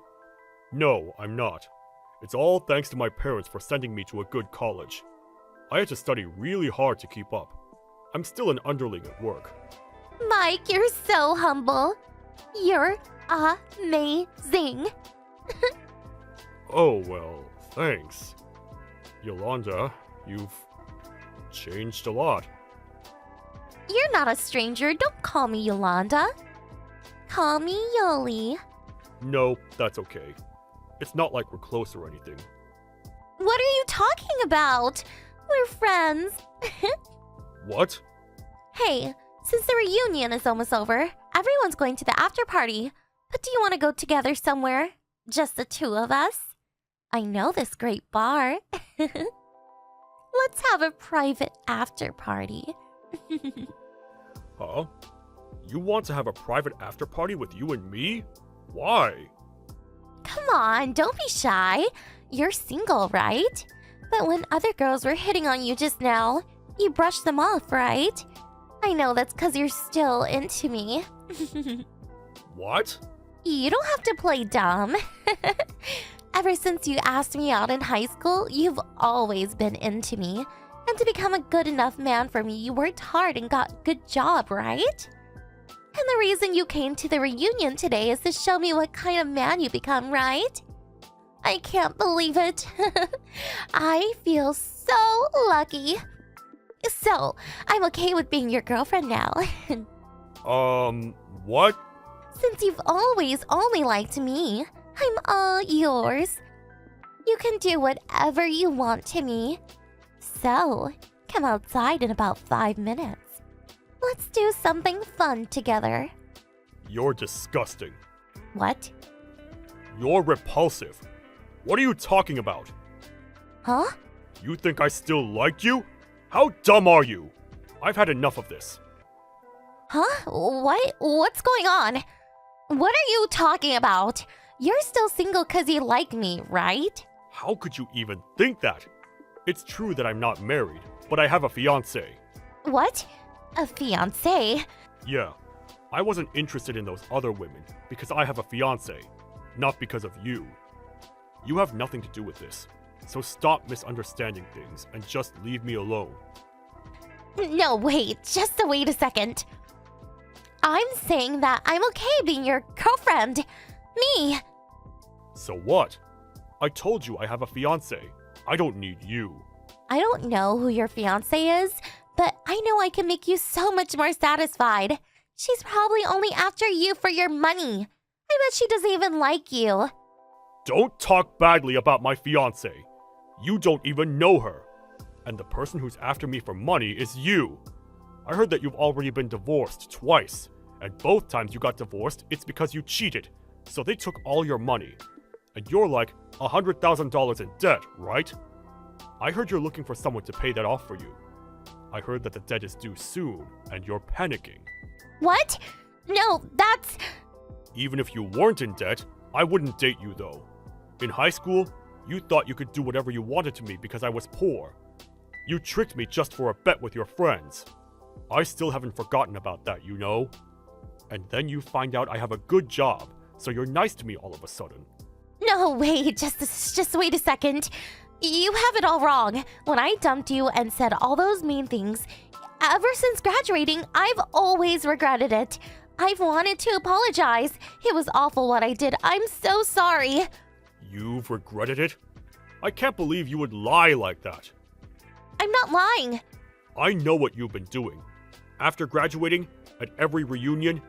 No, I'm not. It's all thanks to my parents for sending me to a good college. I had to study really hard to keep up. I'm still an underling at work. Mike, you're so humble. You're amazing. Oh, well, thanks. Yolanda, you've changed a lot. You're not a stranger. Don't call me Yolanda. Call me Yoli. No, that's okay. It's not like we're close or anything. What are you talking about? We're friends. What? Hey, since the reunion is almost over, everyone's going to the after party. But do you want to go together somewhere? Just the two of us? I know this great bar. Let's have a private after party. Huh? You want to have a private after party with you and me? Why? Come on, don't be shy. You're single, right? But when other girls were hitting on you just now, you brushed them off, right? I know that's because you're still into me. What? You don't have to play dumb. Ever since you asked me out in high school, you've always been into me. And to become a good enough man for me, you worked hard and got a good job, right? And the reason you came to the reunion today is to show me what kind of man you become, right? I can't believe it. I feel so lucky. So, I'm okay with being your girlfriend now. What? Since you've always only liked me, I'm all yours. You can do whatever you want to me. So, come outside in about 5 minutes. Let's do something fun together. You're disgusting. What? You're repulsive. What are you talking about? Huh? You think I still like you? How dumb are you? I've had enough of this. Huh? What? What's going on? What are you talking about? You're still single because you like me, right? How could you even think that? It's true that I'm not married, but I have a fiancé. What? A fiancé? Yeah, I wasn't interested in those other women because I have a fiancé, not because of you. You have nothing to do with this, so stop misunderstanding things and just leave me alone. No, wait, just wait a second. I'm saying that I'm okay being your girlfriend. Me. So what? I told you I have a fiancé. I don't need you. I don't know who your fiancé is, but I know I can make you so much more satisfied. She's probably only after you for your money. I bet she doesn't even like you. Don't talk badly about my fiancé. You don't even know her. And the person who's after me for money is you. I heard that you've already been divorced twice. And both times you got divorced, it's because you cheated. So they took all your money. And you're like $100,000 in debt, right? I heard you're looking for someone to pay that off for you. I heard that the debt is due soon, and you're panicking. What? No, that's... Even if you weren't in debt, I wouldn't date you though. In high school, you thought you could do whatever you wanted to me because I was poor. You tricked me just for a bet with your friends. I still haven't forgotten about that, you know? And then you find out I have a good job, so you're nice to me all of a sudden. No, wait, just wait a second. You have it all wrong. When I dumped you and said all those mean things, ever since graduating, I've always regretted it. I've wanted to apologize. It was awful what I did. I'm so sorry. You've regretted it? I can't believe you would lie like that. I'm not lying. I know what you've been doing. After graduating, at every reunion,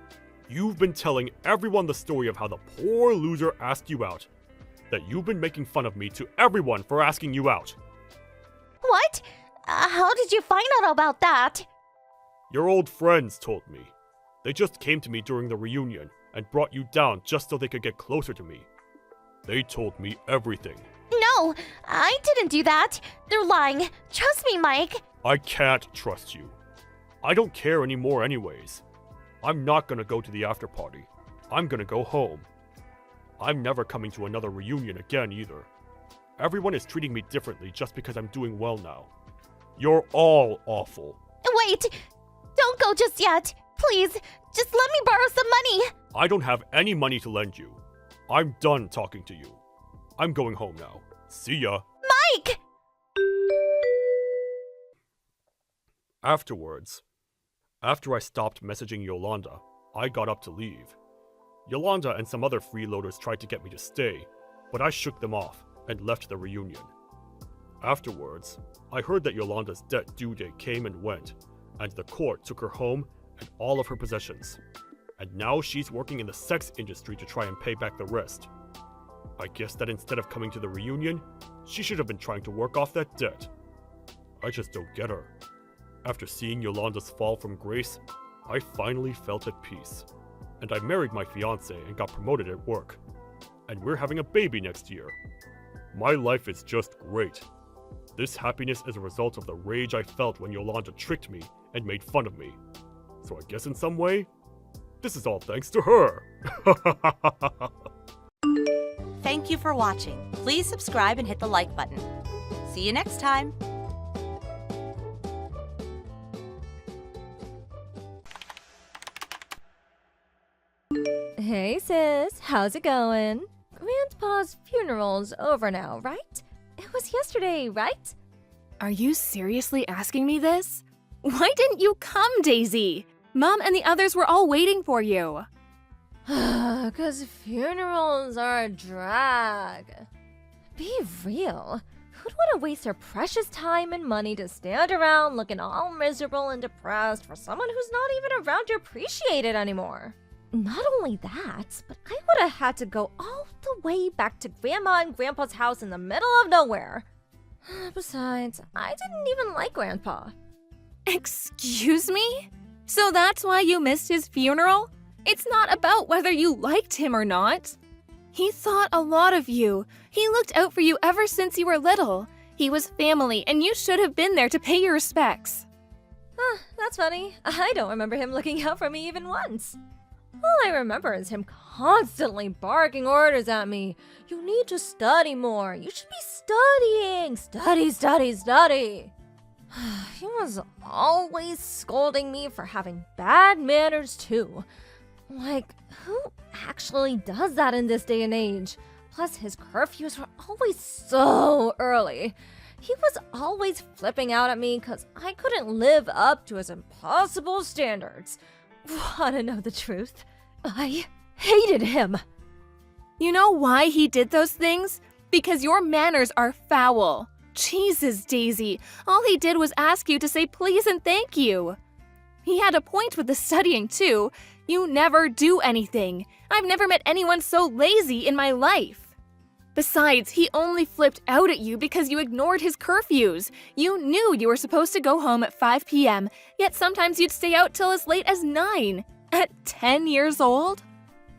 you've been telling everyone the story of how the poor loser asked you out. That you've been making fun of me to everyone for asking you out. What? How did you find out about that? Your old friends told me. They just came to me during the reunion and brought you down just so they could get closer to me. They told me everything. No, I didn't do that. They're lying. Trust me, Mike. I can't trust you. I don't care anymore anyways. I'm not gonna go to the after party. I'm gonna go home. I'm never coming to another reunion again either. Everyone is treating me differently just because I'm doing well now. You're all awful. Wait! Don't go just yet. Please, just let me borrow some money. I don't have any money to lend you. I'm done talking to you. I'm going home now. See ya. Mike! Afterwards, after I stopped messaging Yolanda, I got up to leave. Yolanda and some other freeloaders tried to get me to stay, but I shook them off and left the reunion. Afterwards, I heard that Yolanda's debt due date came and went, and the court took her home and all of her possessions. And now she's working in the sex industry to try and pay back the rest. I guess that instead of coming to the reunion, she should have been trying to work off that debt. I just don't get her. After seeing Yolanda's fall from grace, I finally felt at peace. And I married my fiancé and got promoted at work. And we're having a baby next year. My life is just great. This happiness is a result of the rage I felt when Yolanda tricked me and made fun of me. So I guess in some way, this is all thanks to her. Thank you for watching. Please subscribe and hit the like button. See you next time. Hey sis, how's it going? Grandpa's funeral's over now, right? It was yesterday, right? Are you seriously asking me this? Why didn't you come, Daisy? Mom and the others were all waiting for you. 'Cause funerals are a drag. Be real. Who'd want to waste their precious time and money to stand around looking all miserable and depressed for someone who's not even around to appreciate it anymore? Not only that, but I would have had to go all the way back to Grandma and Grandpa's house in the middle of nowhere. Besides, I didn't even like Grandpa. Excuse me? So that's why you missed his funeral? It's not about whether you liked him or not. He thought a lot of you. He looked out for you ever since you were little. He was family, and you should have been there to pay your respects. That's funny. I don't remember him looking out for me even once. All I remember is him constantly barking orders at me. You need to study more. You should be studying. Study, study, study. He was always scolding me for having bad manners too. Like, who actually does that in this day and age? Plus, his curfews were always so early. He was always flipping out at me because I couldn't live up to his impossible standards. Wanna know the truth? I hated him. You know why he did those things? Because your manners are foul. Jesus, Daisy, all he did was ask you to say please and thank you. He had a point with the studying too. You never do anything. I've never met anyone so lazy in my life. Besides, he only flipped out at you because you ignored his curfews. You knew you were supposed to go home at 5 p.m., yet sometimes you'd stay out till as late as 9. At 10 years old?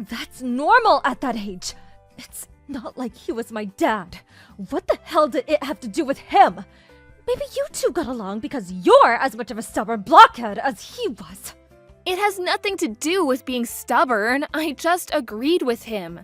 That's normal at that age. It's not like he was my dad. What the hell did it have to do with him? Maybe you two got along because you're as much of a stubborn blockhead as he was. It has nothing to do with being stubborn. I just agreed with him.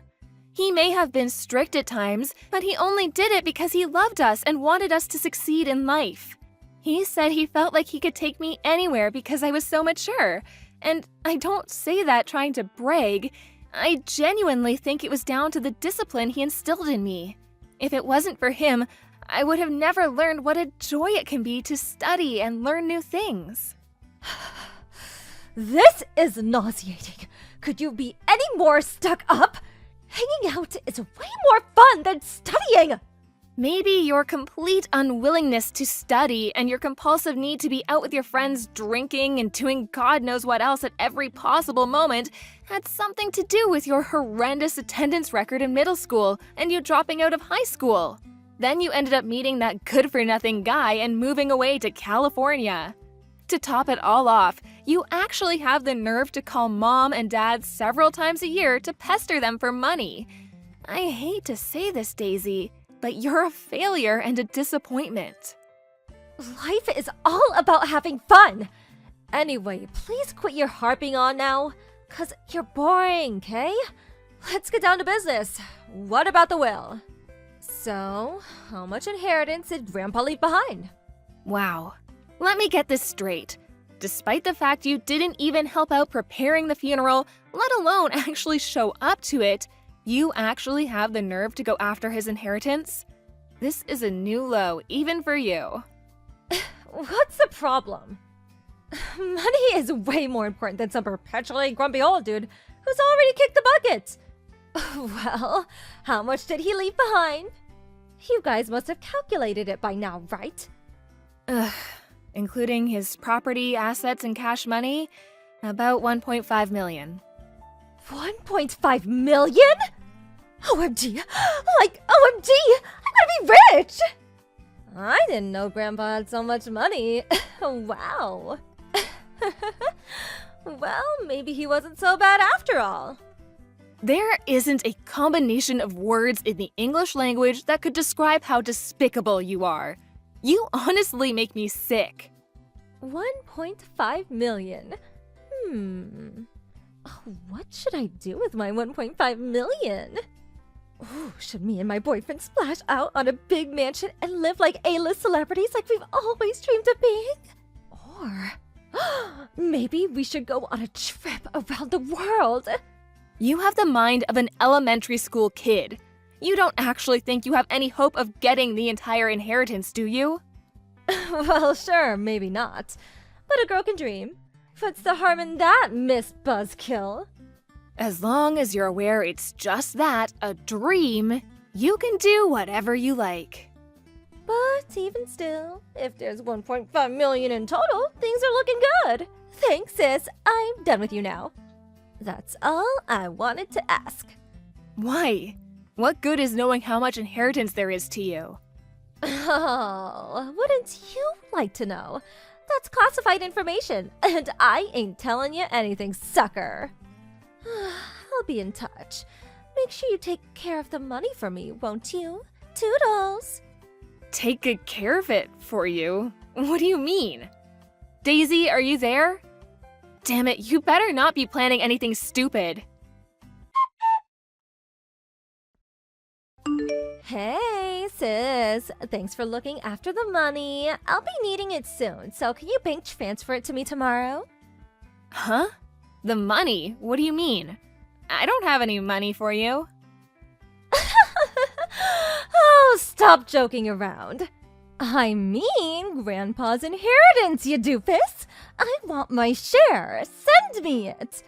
He may have been strict at times, but he only did it because he loved us and wanted us to succeed in life. He said he felt like he could take me anywhere because I was so mature. And I don't say that trying to brag. I genuinely think it was down to the discipline he instilled in me. If it wasn't for him, I would have never learned what a joy it can be to study and learn new things. This is nauseating. Could you be any more stuck up? Hanging out is way more fun than studying. Maybe your complete unwillingness to study and your compulsive need to be out with your friends drinking and doing God knows what else at every possible moment had something to do with your horrendous attendance record in middle school and you dropping out of high school. Then you ended up meeting that good-for-nothing guy and moving away to California. To top it all off, you actually have the nerve to call mom and dad several times a year to pester them for money. I hate to say this, Daisy, but you're a failure and a disappointment. Life is all about having fun. Anyway, please quit your harping on now, 'cause you're boring, okay? Let's get down to business. What about the will? So, how much inheritance did Grandpa leave behind? Wow. Let me get this straight. Despite the fact you didn't even help out preparing the funeral, let alone actually show up to it, you actually have the nerve to go after his inheritance? This is a new low, even for you. What's the problem? Money is way more important than some perpetually grumpy old dude who's already kicked the bucket. Well, how much did he leave behind? You guys must have calculated it by now, right? Ugh. including his property, assets, and cash money, about 1.5 million. 1.5 million? OMG! Like, OMG! I'm gonna be rich! I didn't know Grandpa had so much money. Wow. Well, maybe he wasn't so bad after all. There isn't a combination of words in the English language that could describe how despicable you are. You honestly make me sick. 1.5 million. Oh, what should I do with my 1.5 million? Ooh, should me and my boyfriend splash out on a big mansion and live like A-list celebrities like we've always dreamed of being? Or maybe we should go on a trip around the world. You have the mind of an elementary school kid. You don't actually think you have any hope of getting the entire inheritance, do you? Well, sure, maybe not. But a girl can dream. What's the harm in that, Miss Buzzkill? As long as you're aware it's just that, a dream, you can do whatever you like. But even still, if there's 1.5 million in total, things are looking good. Thanks, sis. I'm done with you now. That's all I wanted to ask. Why? What good is knowing how much inheritance there is to you? Oh, wouldn't you like to know? That's classified information, and I ain't telling you anything, sucker. I'll be in touch. Make sure you take care of the money for me, won't you? Toodles! Take good care of it for you? What do you mean? Daisy, are you there? Damn it, you better not be planning anything stupid. Hey, sis. Thanks for looking after the money. I'll be needing it soon, so can you bank transfer it to me tomorrow? Huh? The money? What do you mean? I don't have any money for you. Oh, stop joking around. I mean, Grandpa's inheritance, you doofus. I want my share. Send me it.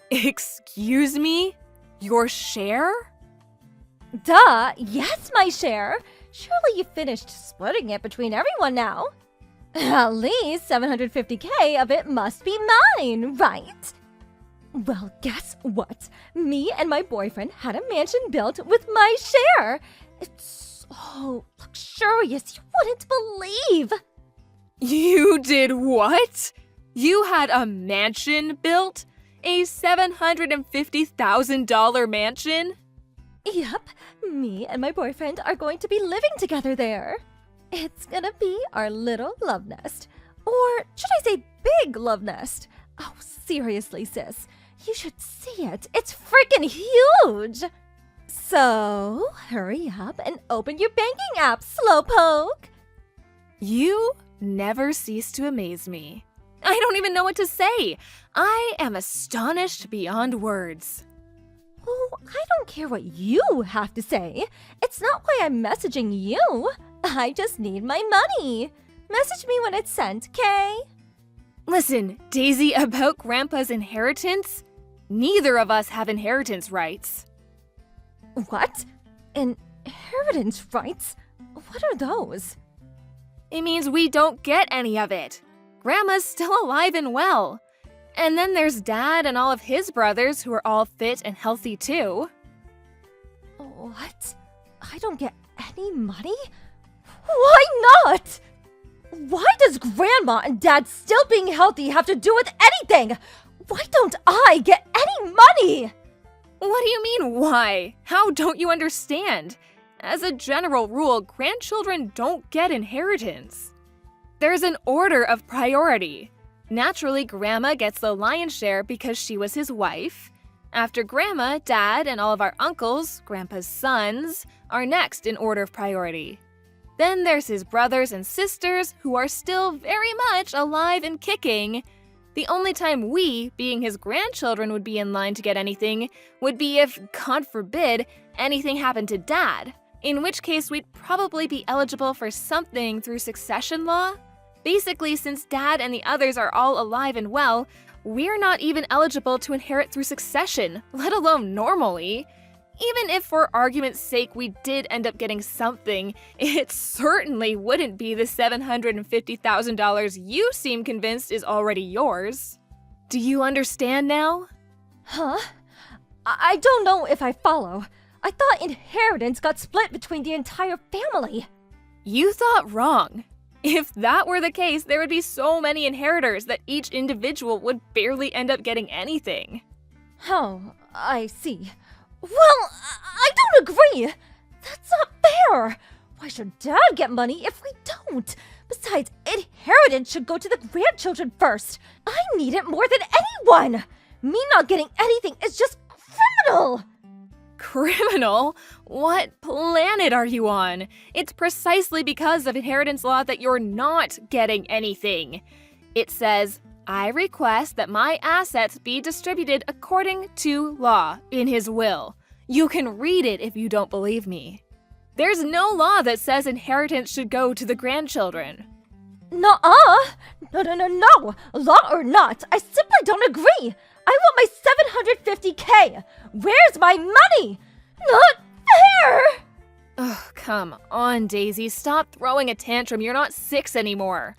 Excuse me? Your share? Duh, yes, my share. Surely you finished splitting it between everyone now. At least 750K of it must be mine, right? Well, guess what? Me and my boyfriend had a mansion built with my share. It's so luxurious, you wouldn't believe. You did what? You had a mansion built? A $750,000 mansion? Yep, me and my boyfriend are going to be living together there. It's gonna be our little love nest. Or should I say big love nest? Oh, seriously, sis. You should see it. It's freaking huge! So, hurry up and open your banking app, slowpoke! You never cease to amaze me. I don't even know what to say. I am astonished beyond words. Oh, I don't care what you have to say. It's not why I'm messaging you. I just need my money. Message me when it's sent, Kay? Listen, Daisy, about Grandpa's inheritance, neither of us have inheritance rights. What? Inheritance rights? What are those? It means we don't get any of it. Grandma's still alive and well. And then there's Dad and all of his brothers who are all fit and healthy too. What? I don't get any money? Why not? Why does Grandma and Dad still being healthy have to do with anything? Why don't I get any money? What do you mean, why? How don't you understand? As a general rule, grandchildren don't get inheritance. There's an order of priority. Naturally, Grandma gets the lion's share because she was his wife. After Grandma, Dad, and all of our uncles, Grandpa's sons, are next in order of priority. Then there's his brothers and sisters who are still very much alive and kicking. The only time we, being his grandchildren, would be in line to get anything would be if, God forbid, anything happened to Dad, in which case we'd probably be eligible for something through succession law. Basically, since Dad and the others are all alive and well, we're not even eligible to inherit through succession, let alone normally. Even if for argument's sake we did end up getting something, it certainly wouldn't be the $750,000 you seem convinced is already yours. Do you understand now? Huh? I don't know if I follow. I thought inheritance got split between the entire family. You thought wrong. If that were the case, there would be so many inheritors that each individual would barely end up getting anything. Oh, I see. Well, I don't agree. That's not fair. Why should Dad get money if we don't? Besides, inheritance should go to the grandchildren first. I need it more than anyone. Me not getting anything is just criminal. Criminal? What planet are you on? It's precisely because of inheritance law that you're not getting anything. It says, I request that my assets be distributed according to law in his will. You can read it if you don't believe me. There's no law that says inheritance should go to the grandchildren. Nuh-uh. No. Law or not, I simply don't agree. I want my $750K. Where's my money? Not fair. Oh, come on, Daisy. Stop throwing a tantrum. You're not 6 anymore.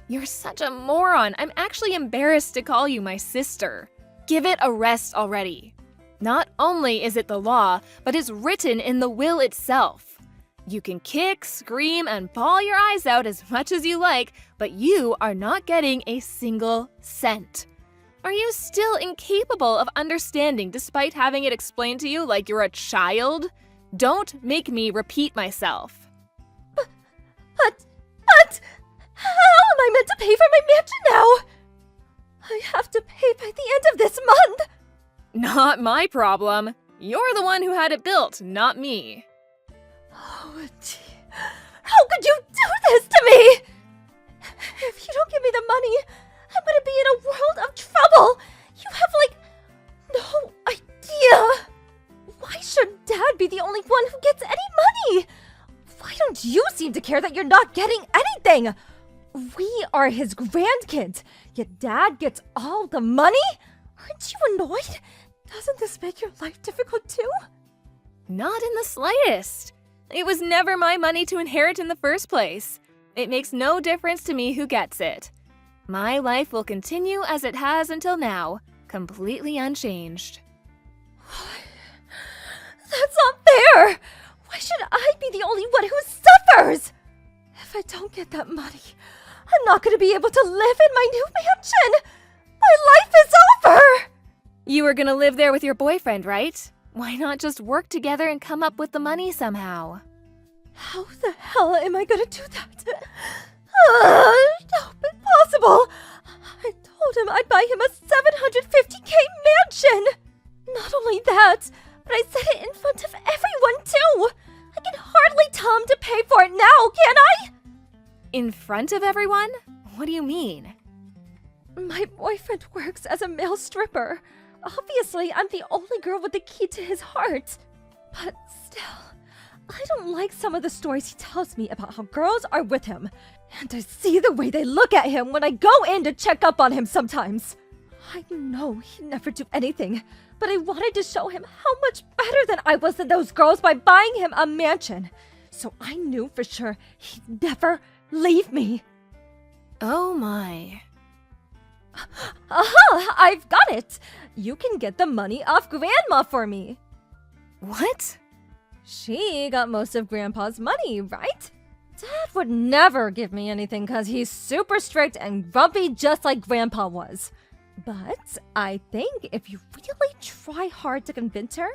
You're such a moron. I'm actually embarrassed to call you my sister. Give it a rest already. Not only is it the law, but it's written in the will itself. You can kick, scream, and bawl your eyes out as much as you like, but you are not getting a single cent. Are you still incapable of understanding despite having it explained to you like you're a child? Don't make me repeat myself. But, how am I meant to pay for my mansion now? I have to pay by the end of this month. Not my problem. You're the one who had it built, not me. Oh, how could you do this to me? If you don't give me the money, I'm gonna be in a world of trouble. You have, no idea. Why should Dad be the only one who gets any money? Why don't you seem to care that you're not getting anything? We are his grandkids, yet Dad gets all the money? Aren't you annoyed? Doesn't this make your life difficult too? Not in the slightest. It was never my money to inherit in the first place. It makes no difference to me who gets it. My life will continue as it has until now, completely unchanged. That's not fair! Why should I be the only one who suffers? If I don't get that money, I'm not going to be able to live in my new mansion! My life is over! You were gonna live there with your boyfriend, right? Why not just work together and come up with the money somehow? How the hell am I gonna do that? No, impossible! I told him I'd buy him a $750K mansion! Not only that, but I said it in front of everyone too! I can hardly tell him to pay for it now, can I? In front of everyone? What do you mean? My boyfriend works as a male stripper. Obviously, I'm the only girl with the key to his heart. But still, I don't like some of the stories he tells me about how girls are with him. And I see the way they look at him when I go in to check up on him sometimes. I know he'd never do anything, but I wanted to show him how much better than I was than those girls by buying him a mansion. So I knew for sure he'd never leave me. Oh my. Aha! I've got it! You can get the money off Grandma for me. What? She got most of Grandpa's money, right? Dad would never give me anything because he's super strict and grumpy just like Grandpa was. But I think if you really try hard to convince her,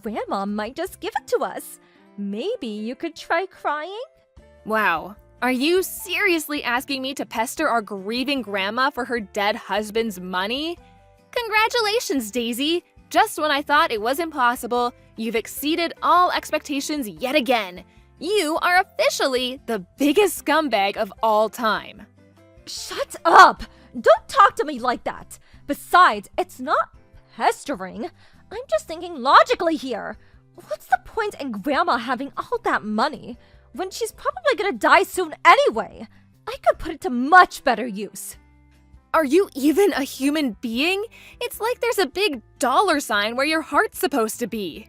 Grandma might just give it to us. Maybe you could try crying? Wow. Are you seriously asking me to pester our grieving grandma for her dead husband's money? Congratulations, Daisy! Just when I thought it was impossible, you've exceeded all expectations yet again. You are officially the biggest scumbag of all time. Shut up! Don't talk to me like that! Besides, it's not pestering. I'm just thinking logically here. What's the point in Grandma having all that money when she's probably gonna die soon anyway? I could put it to much better use. Are you even a human being? It's like there's a big dollar sign where your heart's supposed to be.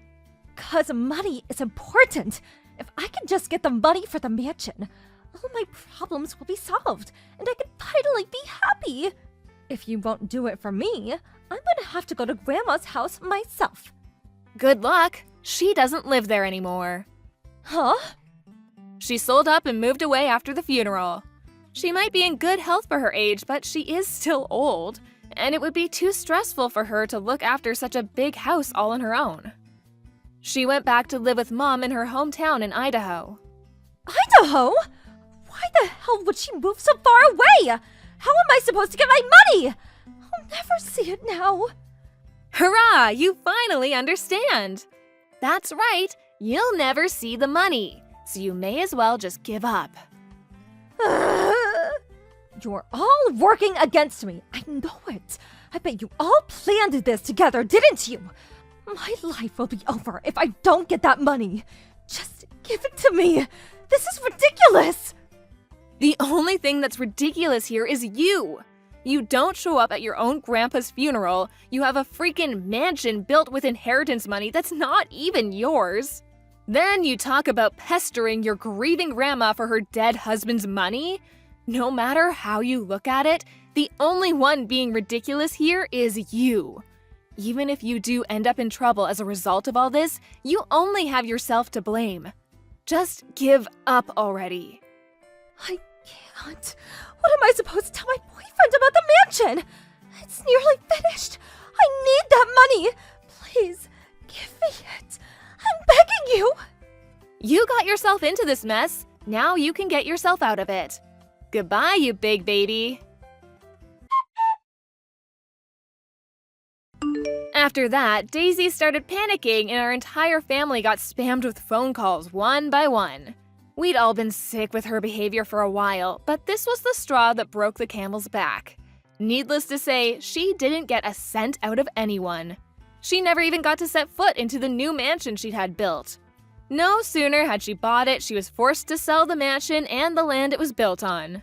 Because money is important. If I can just get the money for the mansion, all my problems will be solved, and I can finally be happy. If you won't do it for me, I'm gonna have to go to Grandma's house myself. Good luck. She doesn't live there anymore. Huh? She sold up and moved away after the funeral. She might be in good health for her age, but she is still old, and it would be too stressful for her to look after such a big house all on her own. She went back to live with Mom in her hometown in Idaho. Idaho? Why the hell would she move so far away? How am I supposed to get my money? I'll never see it now. Hurrah! You finally understand! That's right, you'll never see the money, so you may as well just give up. You're all working against me. I know it. I bet you all planned this together, didn't you? My life will be over if I don't get that money. Just give it to me. This is ridiculous. The only thing that's ridiculous here is you. You don't show up at your own grandpa's funeral. You have a freaking mansion built with inheritance money that's not even yours. Then you talk about pestering your grieving grandma for her dead husband's money? No matter how you look at it, the only one being ridiculous here is you. Even if you do end up in trouble as a result of all this, you only have yourself to blame. Just give up already. I can't. What am I supposed to tell my boyfriend about the mansion? It's nearly finished. I need that money. Please, give me it. I'm begging you. You got yourself into this mess. Now you can get yourself out of it. Goodbye, you big baby. After that, Daisy started panicking and our entire family got spammed with phone calls one by one. We'd all been sick with her behavior for a while, but this was the straw that broke the camel's back. Needless to say, she didn't get a cent out of anyone. She never even got to set foot into the new mansion she'd had built. No sooner had she bought it, she was forced to sell the mansion and the land it was built on.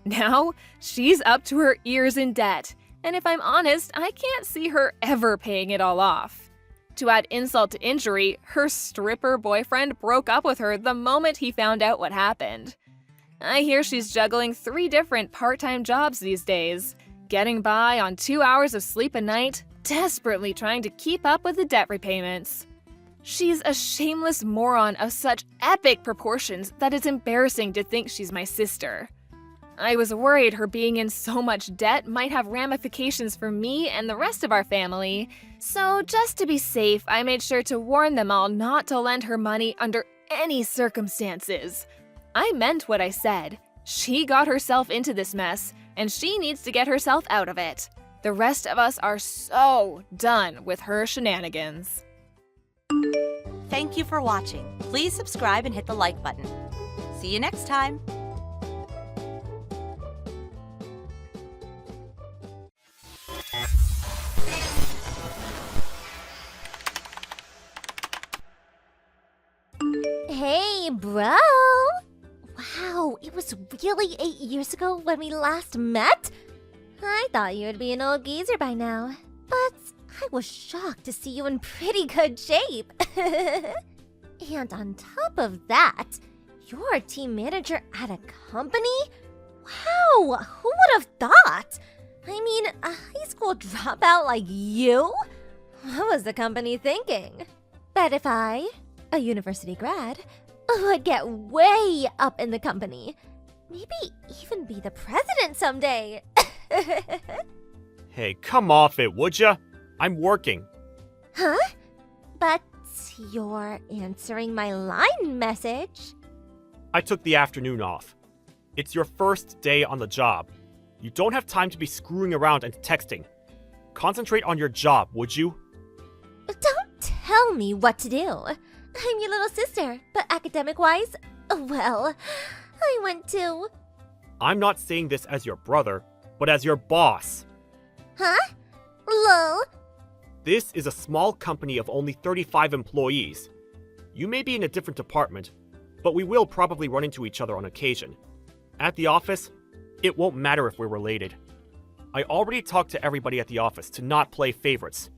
Now, she's up to her ears in debt, and if I'm honest, I can't see her ever paying it all off. To add insult to injury, her stripper boyfriend broke up with her the moment he found out what happened. I hear she's juggling 3 different part-time jobs these days, getting by on 2 hours of sleep a night, desperately trying to keep up with the debt repayments. She's a shameless moron of such epic proportions that it's embarrassing to think she's my sister. I was worried her being in so much debt might have ramifications for me and the rest of our family, so just to be safe, I made sure to warn them all not to lend her money under any circumstances. I meant what I said. She got herself into this mess, and she needs to get herself out of it. The rest of us are so done with her shenanigans. Thank you for watching. Please subscribe and hit the like button. See you next time. Hey, bro! Wow, it was really 8 years ago when we last met? I thought you would be an old geezer by now, but I was shocked to see you in pretty good shape. And on top of that, you're a team manager at a company? Wow, who would have thought? I mean, a high school dropout like you? What was the company thinking? Bet if I, a university grad, would get way up in the company. Maybe even be the president someday. Hey, come off it, would ya? I'm working. Huh? But you're answering my line message. I took the afternoon off. It's your first day on the job. You don't have time to be screwing around and texting. Concentrate on your job, would you? Don't tell me what to do. I'm your little sister, but academic-wise, well, I went to... I'm not saying this as your brother, but as your boss. Huh? Lol. This is a small company of only 35 employees. You may be in a different department, but we will probably run into each other on occasion. At the office, it won't matter if we're related. I already talked to everybody at the office to not play favorites.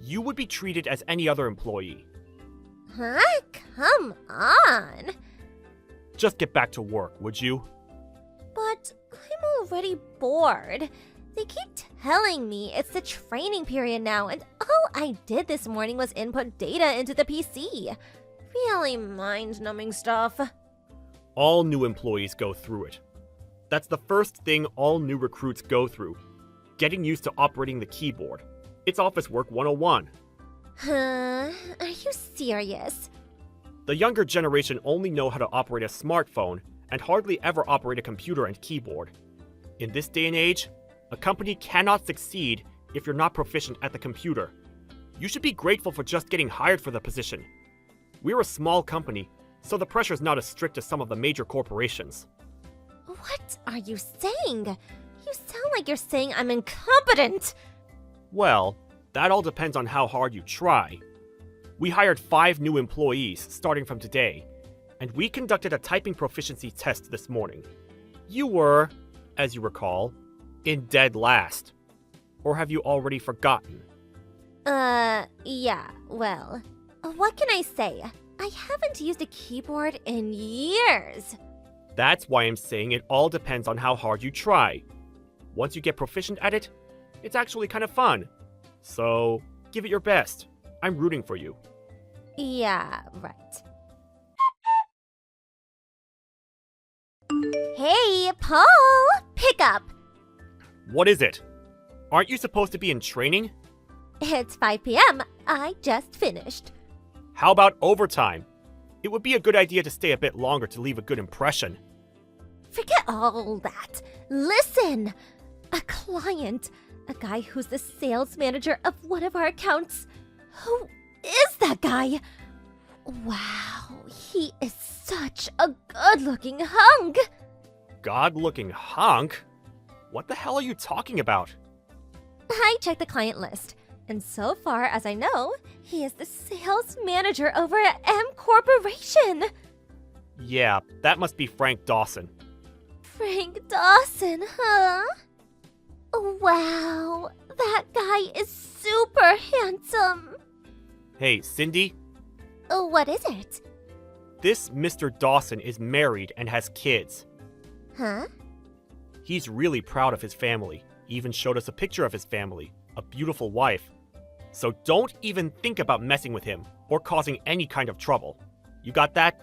You would be treated as any other employee. Huh? Come on. Just get back to work, would you? But I'm already bored. They keep telling me it's the training period now, and all I did this morning was input data into the PC. Really mind-numbing stuff. All new employees go through it. That's the first thing all new recruits go through. Getting used to operating the keyboard. It's Office Work 101. Huh? Are you serious? The younger generation only know how to operate a smartphone and hardly ever operate a computer and keyboard. In this day and age, a company cannot succeed if you're not proficient at the computer. You should be grateful for just getting hired for the position. We're a small company, so the pressure's not as strict as some of the major corporations. What are you saying? You sound like you're saying I'm incompetent. Well, that all depends on how hard you try. We hired 5 new employees starting from today, and we conducted a typing proficiency test this morning. You were, as you recall, in dead last. Or have you already forgotten? Yeah, well, what can I say? I haven't used a keyboard in years. That's why I'm saying it all depends on how hard you try. Once you get proficient at it, it's actually kind of fun. So, give it your best. I'm rooting for you. Yeah, right. Hey, Paul! Pick up! What is it? Aren't you supposed to be in training? It's 5 p.m. I just finished. How about overtime? It would be a good idea to stay a bit longer to leave a good impression. Forget all that. Listen! A client, a guy who's the sales manager of one of our accounts. Who is that guy? Wow, he is such a good-looking hunk! God-looking hunk? What the hell are you talking about? I checked the client list, and so far as I know, he is the sales manager over at M Corporation. Yeah, that must be Frank Dawson. Frank Dawson, huh? Wow, that guy is super handsome. Hey, Cindy, What is it? this Mr. Dawson is married and has kids. Huh? He's really proud of his family, even showed us a picture of his family, a beautiful wife. So don't even think about messing with him or causing any kind of trouble. You got that?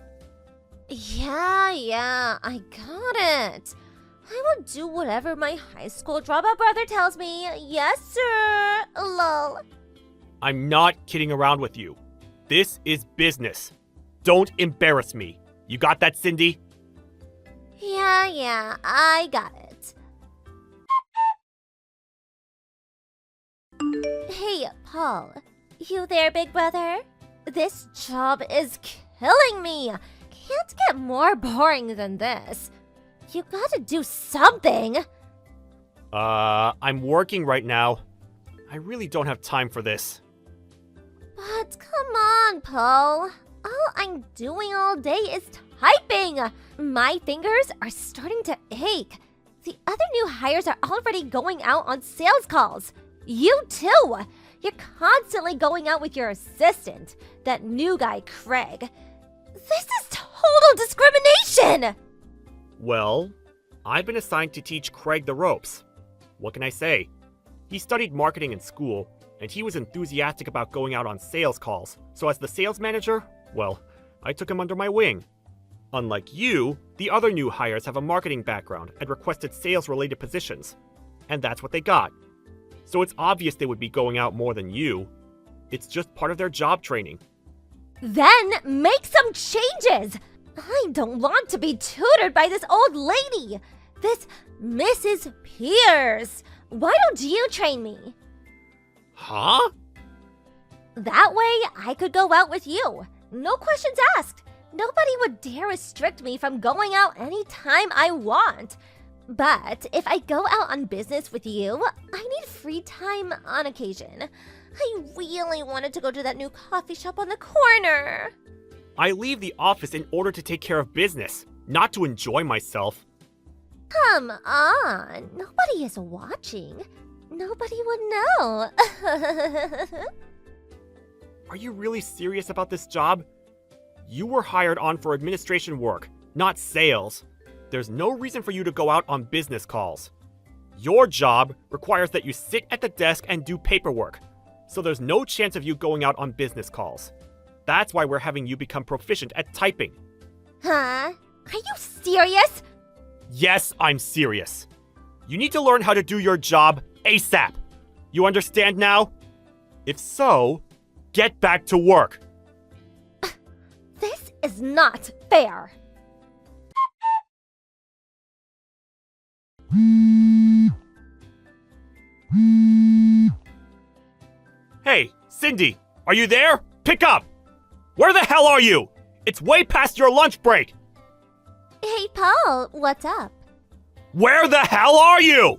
Yeah, I got it. I will do whatever my high school dropout brother tells me. Yes, sir. Lol. I'm not kidding around with you. This is business. Don't embarrass me. You got that, Cindy? Yeah, I got it. Hey, Paul. You there, big brother? This job is killing me. Can't get more boring than this. You gotta do something. I'm working right now. I really don't have time for this. But come on, Paul. All I'm doing all day is typing. My fingers are starting to ache. The other new hires are already going out on sales calls. You too. You're constantly going out with your assistant, that new guy, Craig. This is total discrimination! Well, I've been assigned to teach Craig the ropes. What can I say? He studied marketing in school, and he was enthusiastic about going out on sales calls. So as the sales manager, well, I took him under my wing. Unlike you, the other new hires have a marketing background and requested sales-related positions. And that's what they got. So it's obvious they would be going out more than you. It's just part of their job training. Then make some changes! I don't want to be tutored by this old lady! This Mrs. Pierce! Why don't you train me? Huh? That way I could go out with you. No questions asked. Nobody would dare restrict me from going out anytime I want. But if I go out on business with you, I need free time on occasion. I really wanted to go to that new coffee shop on the corner. I leave the office in order to take care of business, not to enjoy myself. Come on, nobody is watching. Nobody would know. Are you really serious about this job? You were hired on for administration work, not sales. There's no reason for you to go out on business calls. Your job requires that you sit at the desk and do paperwork, so there's no chance of you going out on business calls. That's why we're having you become proficient at typing. Huh? Are you serious? Yes, I'm serious. You need to learn how to do your job ASAP. You understand now? If so, get back to work. This is not fair. Hey, Cindy, are you there? Pick up! Where the hell are you? It's way past your lunch break! Hey, Paul, what's up? Where the hell are you?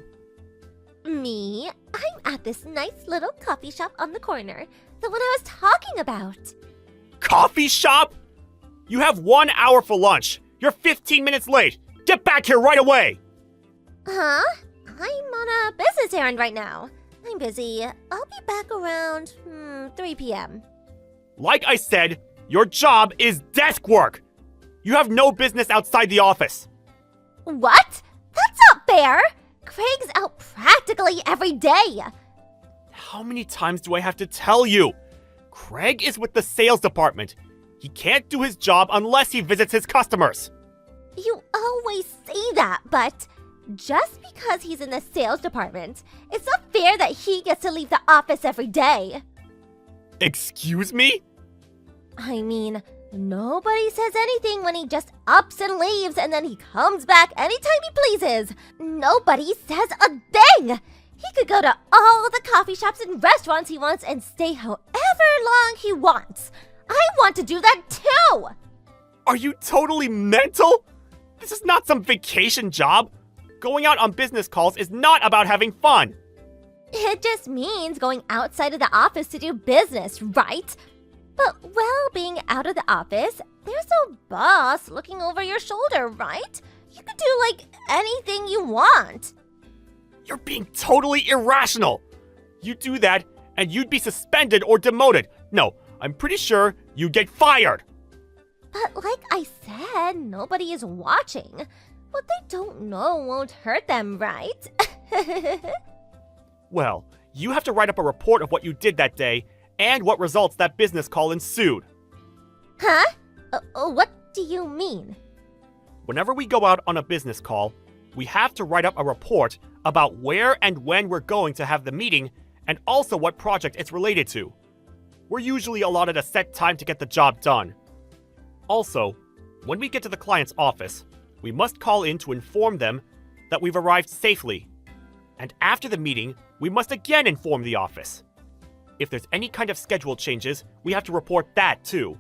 Me? I'm at this nice little coffee shop on the corner. The one I was talking about. Coffee shop? You have 1 hour for lunch. You're 15 minutes late. Get back here right away! Huh? I'm on a business errand right now. I'm busy. I'll be back around 3 p.m. Like I said, your job is desk work. You have no business outside the office. What? That's not fair! Craig's out practically every day. How many times do I have to tell you? Craig is with the sales department. He can't do his job unless he visits his customers. You always say that, but just because he's in the sales department, it's not fair that he gets to leave the office every day. Excuse me? I mean, nobody says anything when he just ups and leaves and then he comes back anytime he pleases. Nobody says a thing! He could go to all the coffee shops and restaurants he wants and stay however long he wants. I want to do that too! Are you totally mental? This is not some vacation job. Going out on business calls is not about having fun. It just means going outside of the office to do business, right? But while being out of the office, there's no boss looking over your shoulder, right? You could do, like, anything you want. You're being totally irrational. You do that, and you'd be suspended or demoted. No, I'm pretty sure you'd get fired. But like I said, nobody is watching. What they don't know won't hurt them, right? Well, you have to write up a report of what you did that day and what results that business call ensued. Huh? What do you mean? Whenever we go out on a business call, we have to write up a report about where and when we're going to have the meeting and also what project it's related to. We're usually allotted a set time to get the job done. Also, when we get to the client's office, we must call in to inform them that we've arrived safely. And after the meeting, we must again inform the office. If there's any kind of schedule changes, we have to report that too.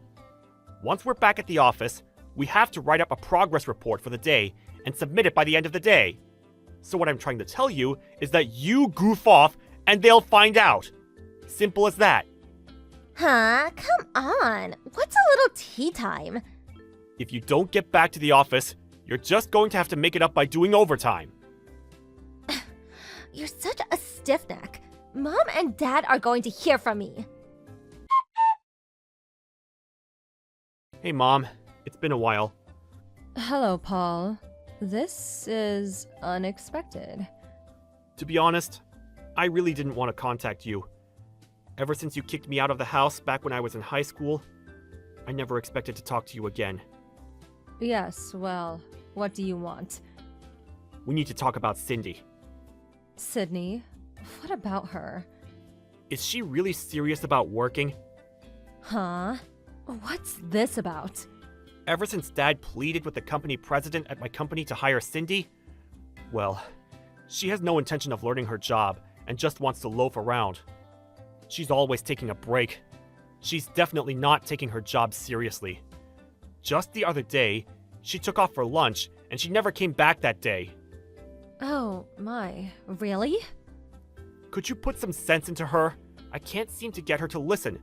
Once we're back at the office, we have to write up a progress report for the day and submit it by the end of the day. So what I'm trying to tell you is that you goof off and they'll find out. Simple as that. Huh? Come on. What's a little tea time? If you don't get back to the office, you're just going to have to make it up by doing overtime. You're such a stiff neck. Mom and Dad are going to hear from me. Hey, Mom. It's been a while. Hello, Paul. This is unexpected. To be honest, I really didn't want to contact you. Ever since you kicked me out of the house back when I was in high school, I never expected to talk to you again. Yes, well, what do you want? We need to talk about Cindy. Sydney, what about her? Is she really serious about working? Huh? What's this about? Ever since Dad pleaded with the company president at my company to hire Cindy, well, she has no intention of learning her job and just wants to loaf around. She's always taking a break. She's definitely not taking her job seriously. Just the other day, she took off for lunch and she never came back that day. Oh, my. Really? Could you put some sense into her? I can't seem to get her to listen.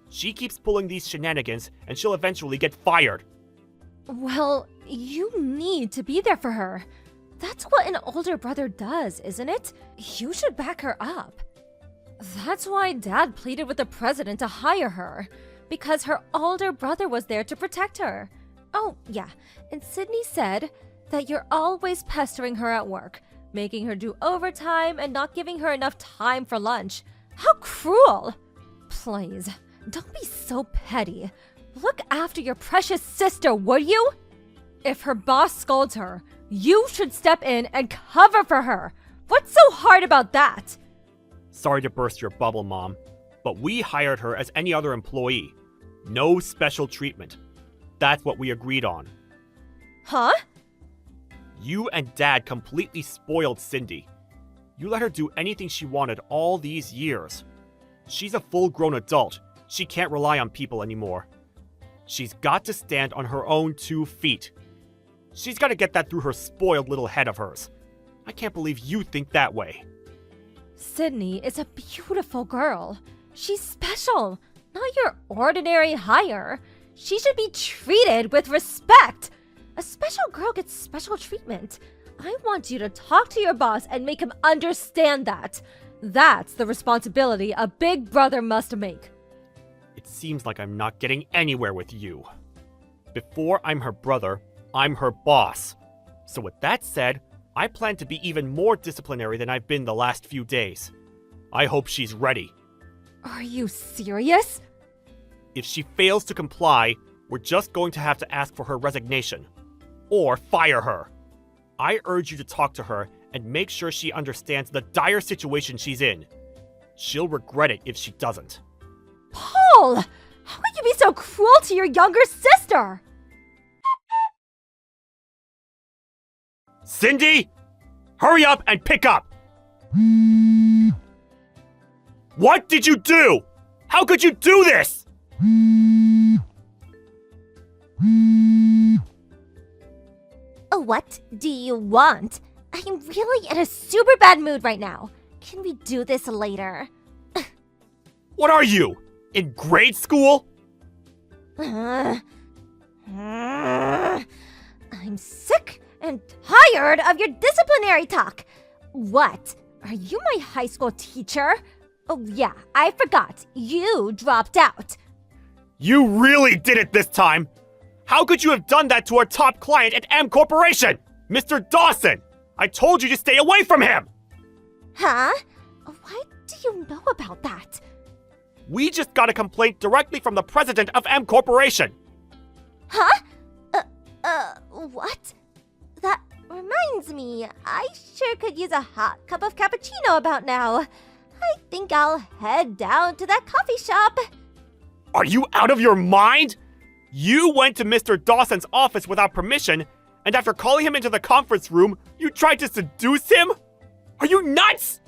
She keeps pulling these shenanigans and she'll eventually get fired. Well, you need to be there for her. That's what an older brother does, isn't it? You should back her up. That's why Dad pleaded with the president to hire her. because her older brother was there to protect her. Oh, yeah, and Sydney said that you're always pestering her at work, making her do overtime and not giving her enough time for lunch. How cruel! Please, don't be so petty. Look after your precious sister, would you? If her boss scolds her, you should step in and cover for her. What's so hard about that? Sorry to burst your bubble, Mom, but we hired her as any other employee. No special treatment. That's what we agreed on. Huh? You and Dad completely spoiled Cindy. You let her do anything she wanted all these years. She's a full-grown adult. She can't rely on people anymore. She's got to stand on her own 2 feet. She's got to get that through her spoiled little head of hers. I can't believe you think that way. Sydney is a beautiful girl. She's special, not your ordinary hire. She should be treated with respect. A special girl gets special treatment. I want you to talk to your boss and make him understand that. That's the responsibility a big brother must make. It seems like I'm not getting anywhere with you. Before I'm her brother, I'm her boss. So with that said, I plan to be even more disciplinary than I've been the last few days. I hope she's ready. Are you serious? If she fails to comply, we're just going to have to ask for her resignation. Or fire her. I urge you to talk to her and make sure she understands the dire situation she's in. She'll regret it if she doesn't. Paul! How could you be so cruel to your younger sister? Cindy! Hurry up and pick up! What did you do? How could you do this? What do you want? I'm really in a super bad mood right now. Can we do this later? What are you? In grade school? I'm sick and tired of your disciplinary talk. What? Are you my high school teacher? Oh yeah, I forgot. You dropped out. You really did it this time! How could you have done that to our top client at M Corporation? Mr. Dawson! I told you to stay away from him! Huh? What do you know about that? We just got a complaint directly from the president of M Corporation. Huh? What? That reminds me, I sure could use a hot cup of cappuccino about now. I think I'll head down to that coffee shop. Are you out of your mind? You went to Mr. Dawson's office without permission, and after calling him into the conference room, you tried to seduce him? Are you nuts?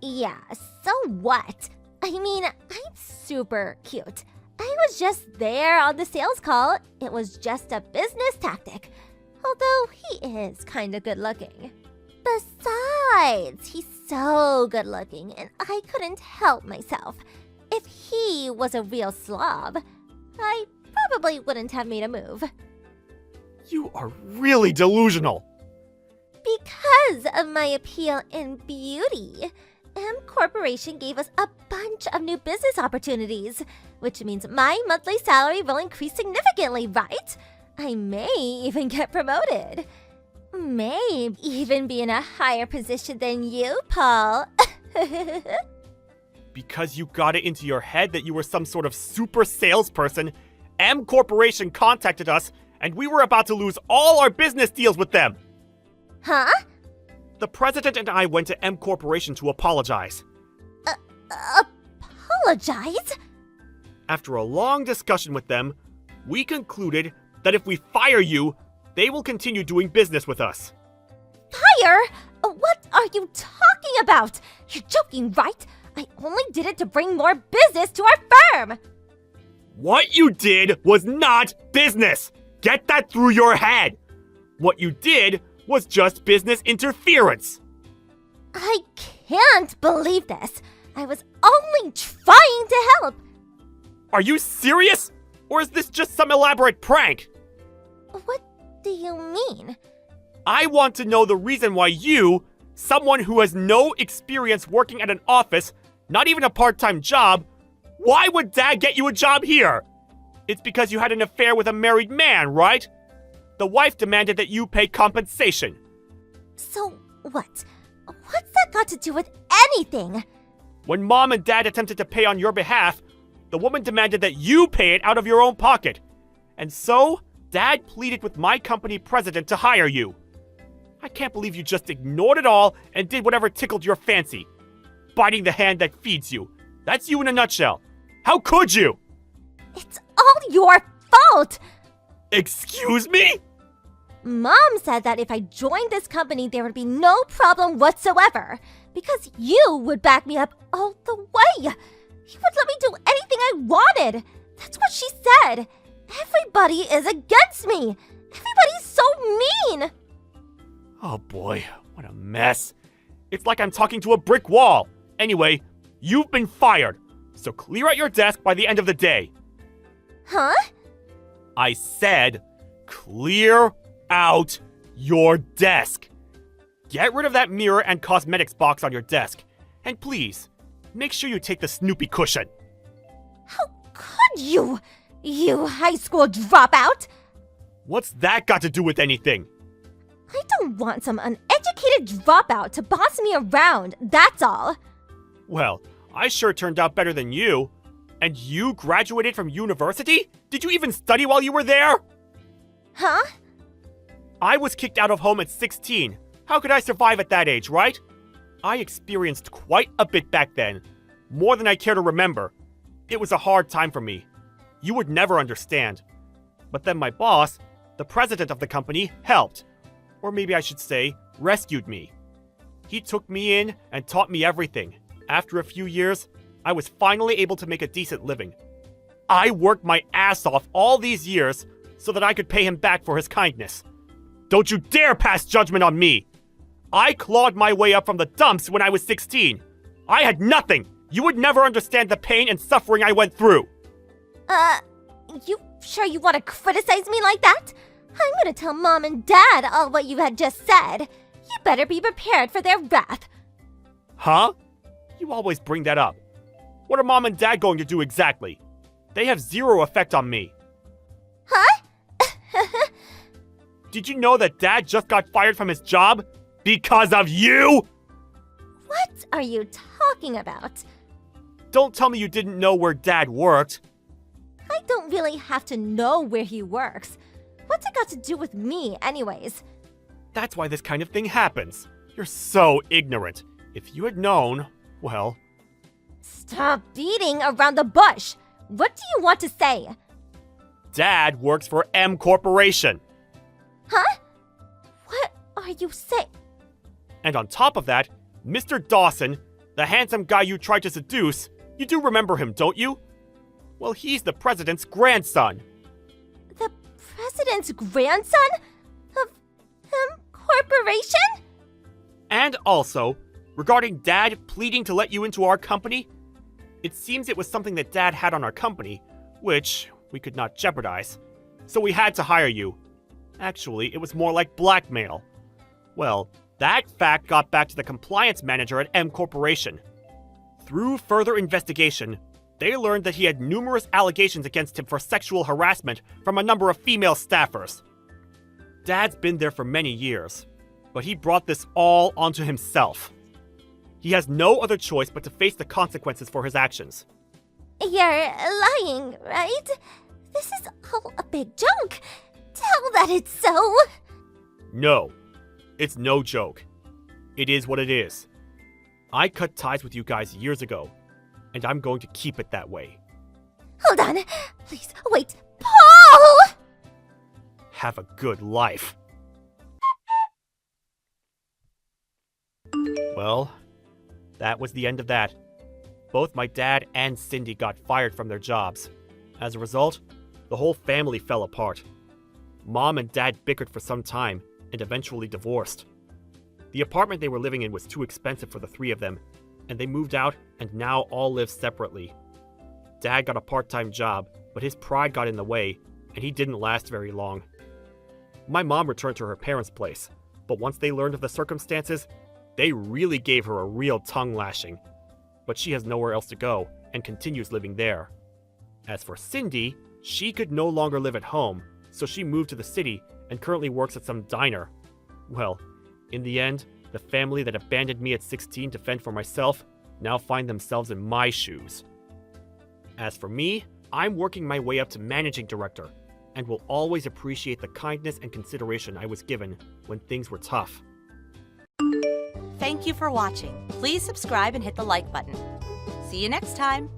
Yeah, so what? I mean, I'm super cute. I was just there on the sales call. It was just a business tactic. Although he is kinda good looking. Besides, he's so good looking, and I couldn't help myself. If he was a real slob, I probably wouldn't have made a move. You are really delusional. Because of my appeal in beauty, M Corporation gave us a bunch of new business opportunities, which means my monthly salary will increase significantly, right? I may even get promoted. May even be in a higher position than you, Paul. Because you got it into your head that you were some sort of super salesperson, M Corporation contacted us, and we were about to lose all our business deals with them. Huh? The president and I went to M Corporation to apologize. Apologize? After a long discussion with them, we concluded that if we fire you, they will continue doing business with us. Fire? What are you talking about? You're joking, right? I only did it to bring more business to our firm. What you did was not business. Get that through your head. What you did was just business interference. I can't believe this. I was only trying to help. Are you serious? Or is this just some elaborate prank? What do you mean? I want to know the reason why you, someone who has no experience working at an office, not even a part-time job, Why would Dad get you a job here? It's because you had an affair with a married man, right? The wife demanded that you pay compensation. So, what? What's that got to do with anything? When Mom and Dad attempted to pay on your behalf, the woman demanded that you pay it out of your own pocket. And so, Dad pleaded with my company president to hire you. I can't believe you just ignored it all and did whatever tickled your fancy. Biting the hand that feeds you. That's you in a nutshell. How could you? It's all your fault! Excuse me? Mom said that if I joined this company, there would be no problem whatsoever. Because you would back me up all the way. You would let me do anything I wanted. That's what she said. Everybody is against me. Everybody's so mean. Oh boy, what a mess. It's like I'm talking to a brick wall. Anyway, you've been fired. So clear out your desk by the end of the day. Huh? I said, clear out your desk. Get rid of that mirror and cosmetics box on your desk. And please, make sure you take the Snoopy cushion. How could you? You high school dropout? What's that got to do with anything? I don't want some uneducated dropout to boss me around, that's all. Well, I sure turned out better than you. And you graduated from university? Did you even study while you were there? Huh? I was kicked out of home at 16. How could I survive at that age, right? I experienced quite a bit back then. More than I care to remember. It was a hard time for me. You would never understand. But then my boss, the president of the company, helped. Or maybe I should say, rescued me. He took me in and taught me everything. After a few years, I was finally able to make a decent living. I worked my ass off all these years so that I could pay him back for his kindness. Don't you dare pass judgment on me! I clawed my way up from the dumps when I was 16. I had nothing! You would never understand the pain and suffering I went through! You sure you want to criticize me like that? I'm gonna tell Mom and Dad all what you had just said. You better be prepared for their wrath. Huh? You always bring that up. What are Mom and Dad going to do exactly? They have zero effect on me. Huh? Did you know that Dad just got fired from his job? Because of you? What are you talking about? Don't tell me you didn't know where Dad worked. I don't really have to know where he works. What's it got to do with me, anyways? That's why this kind of thing happens. You're so ignorant. If you had known, well... Stop beating around the bush. What do you want to say? Dad works for M Corporation. Huh? What are you saying? And on top of that, Mr. Dawson, the handsome guy you tried to seduce, you do remember him, don't you? Well, he's the president's grandson. The president's grandson? Of M Corporation? And also, regarding Dad pleading to let you into our company, it seems it was something that Dad had on our company, which we could not jeopardize. So we had to hire you. Actually, it was more like blackmail. Well, that fact got back to the compliance manager at M Corporation. Through further investigation, they learned that he had numerous allegations against him for sexual harassment from a number of female staffers. Dad's been there for many years, but he brought this all onto himself. He has no other choice but to face the consequences for his actions. You're lying, right? This is all a big joke. Tell that it's so. No, it's no joke. It is what it is. I cut ties with you guys years ago, and I'm going to keep it that way. Hold on. Please, wait. Paul! Have a good life. Well, that was the end of that. Both my dad and Cindy got fired from their jobs. As a result, the whole family fell apart. Mom and Dad bickered for some time and eventually divorced. The apartment they were living in was too expensive for the three of them, and they moved out and now all live separately. Dad got a part-time job, but his pride got in the way, and he didn't last very long. My mom returned to her parents' place, but once they learned of the circumstances, they really gave her a real tongue lashing. But she has nowhere else to go, and continues living there. As for Cindy, she could no longer live at home, so she moved to the city and currently works at some diner. Well, in the end, the family that abandoned me at 16 to fend for myself now find themselves in my shoes. As for me, I'm working my way up to managing director and will always appreciate the kindness and consideration I was given when things were tough. Thank you for watching. Please subscribe and hit the like button. See you next time.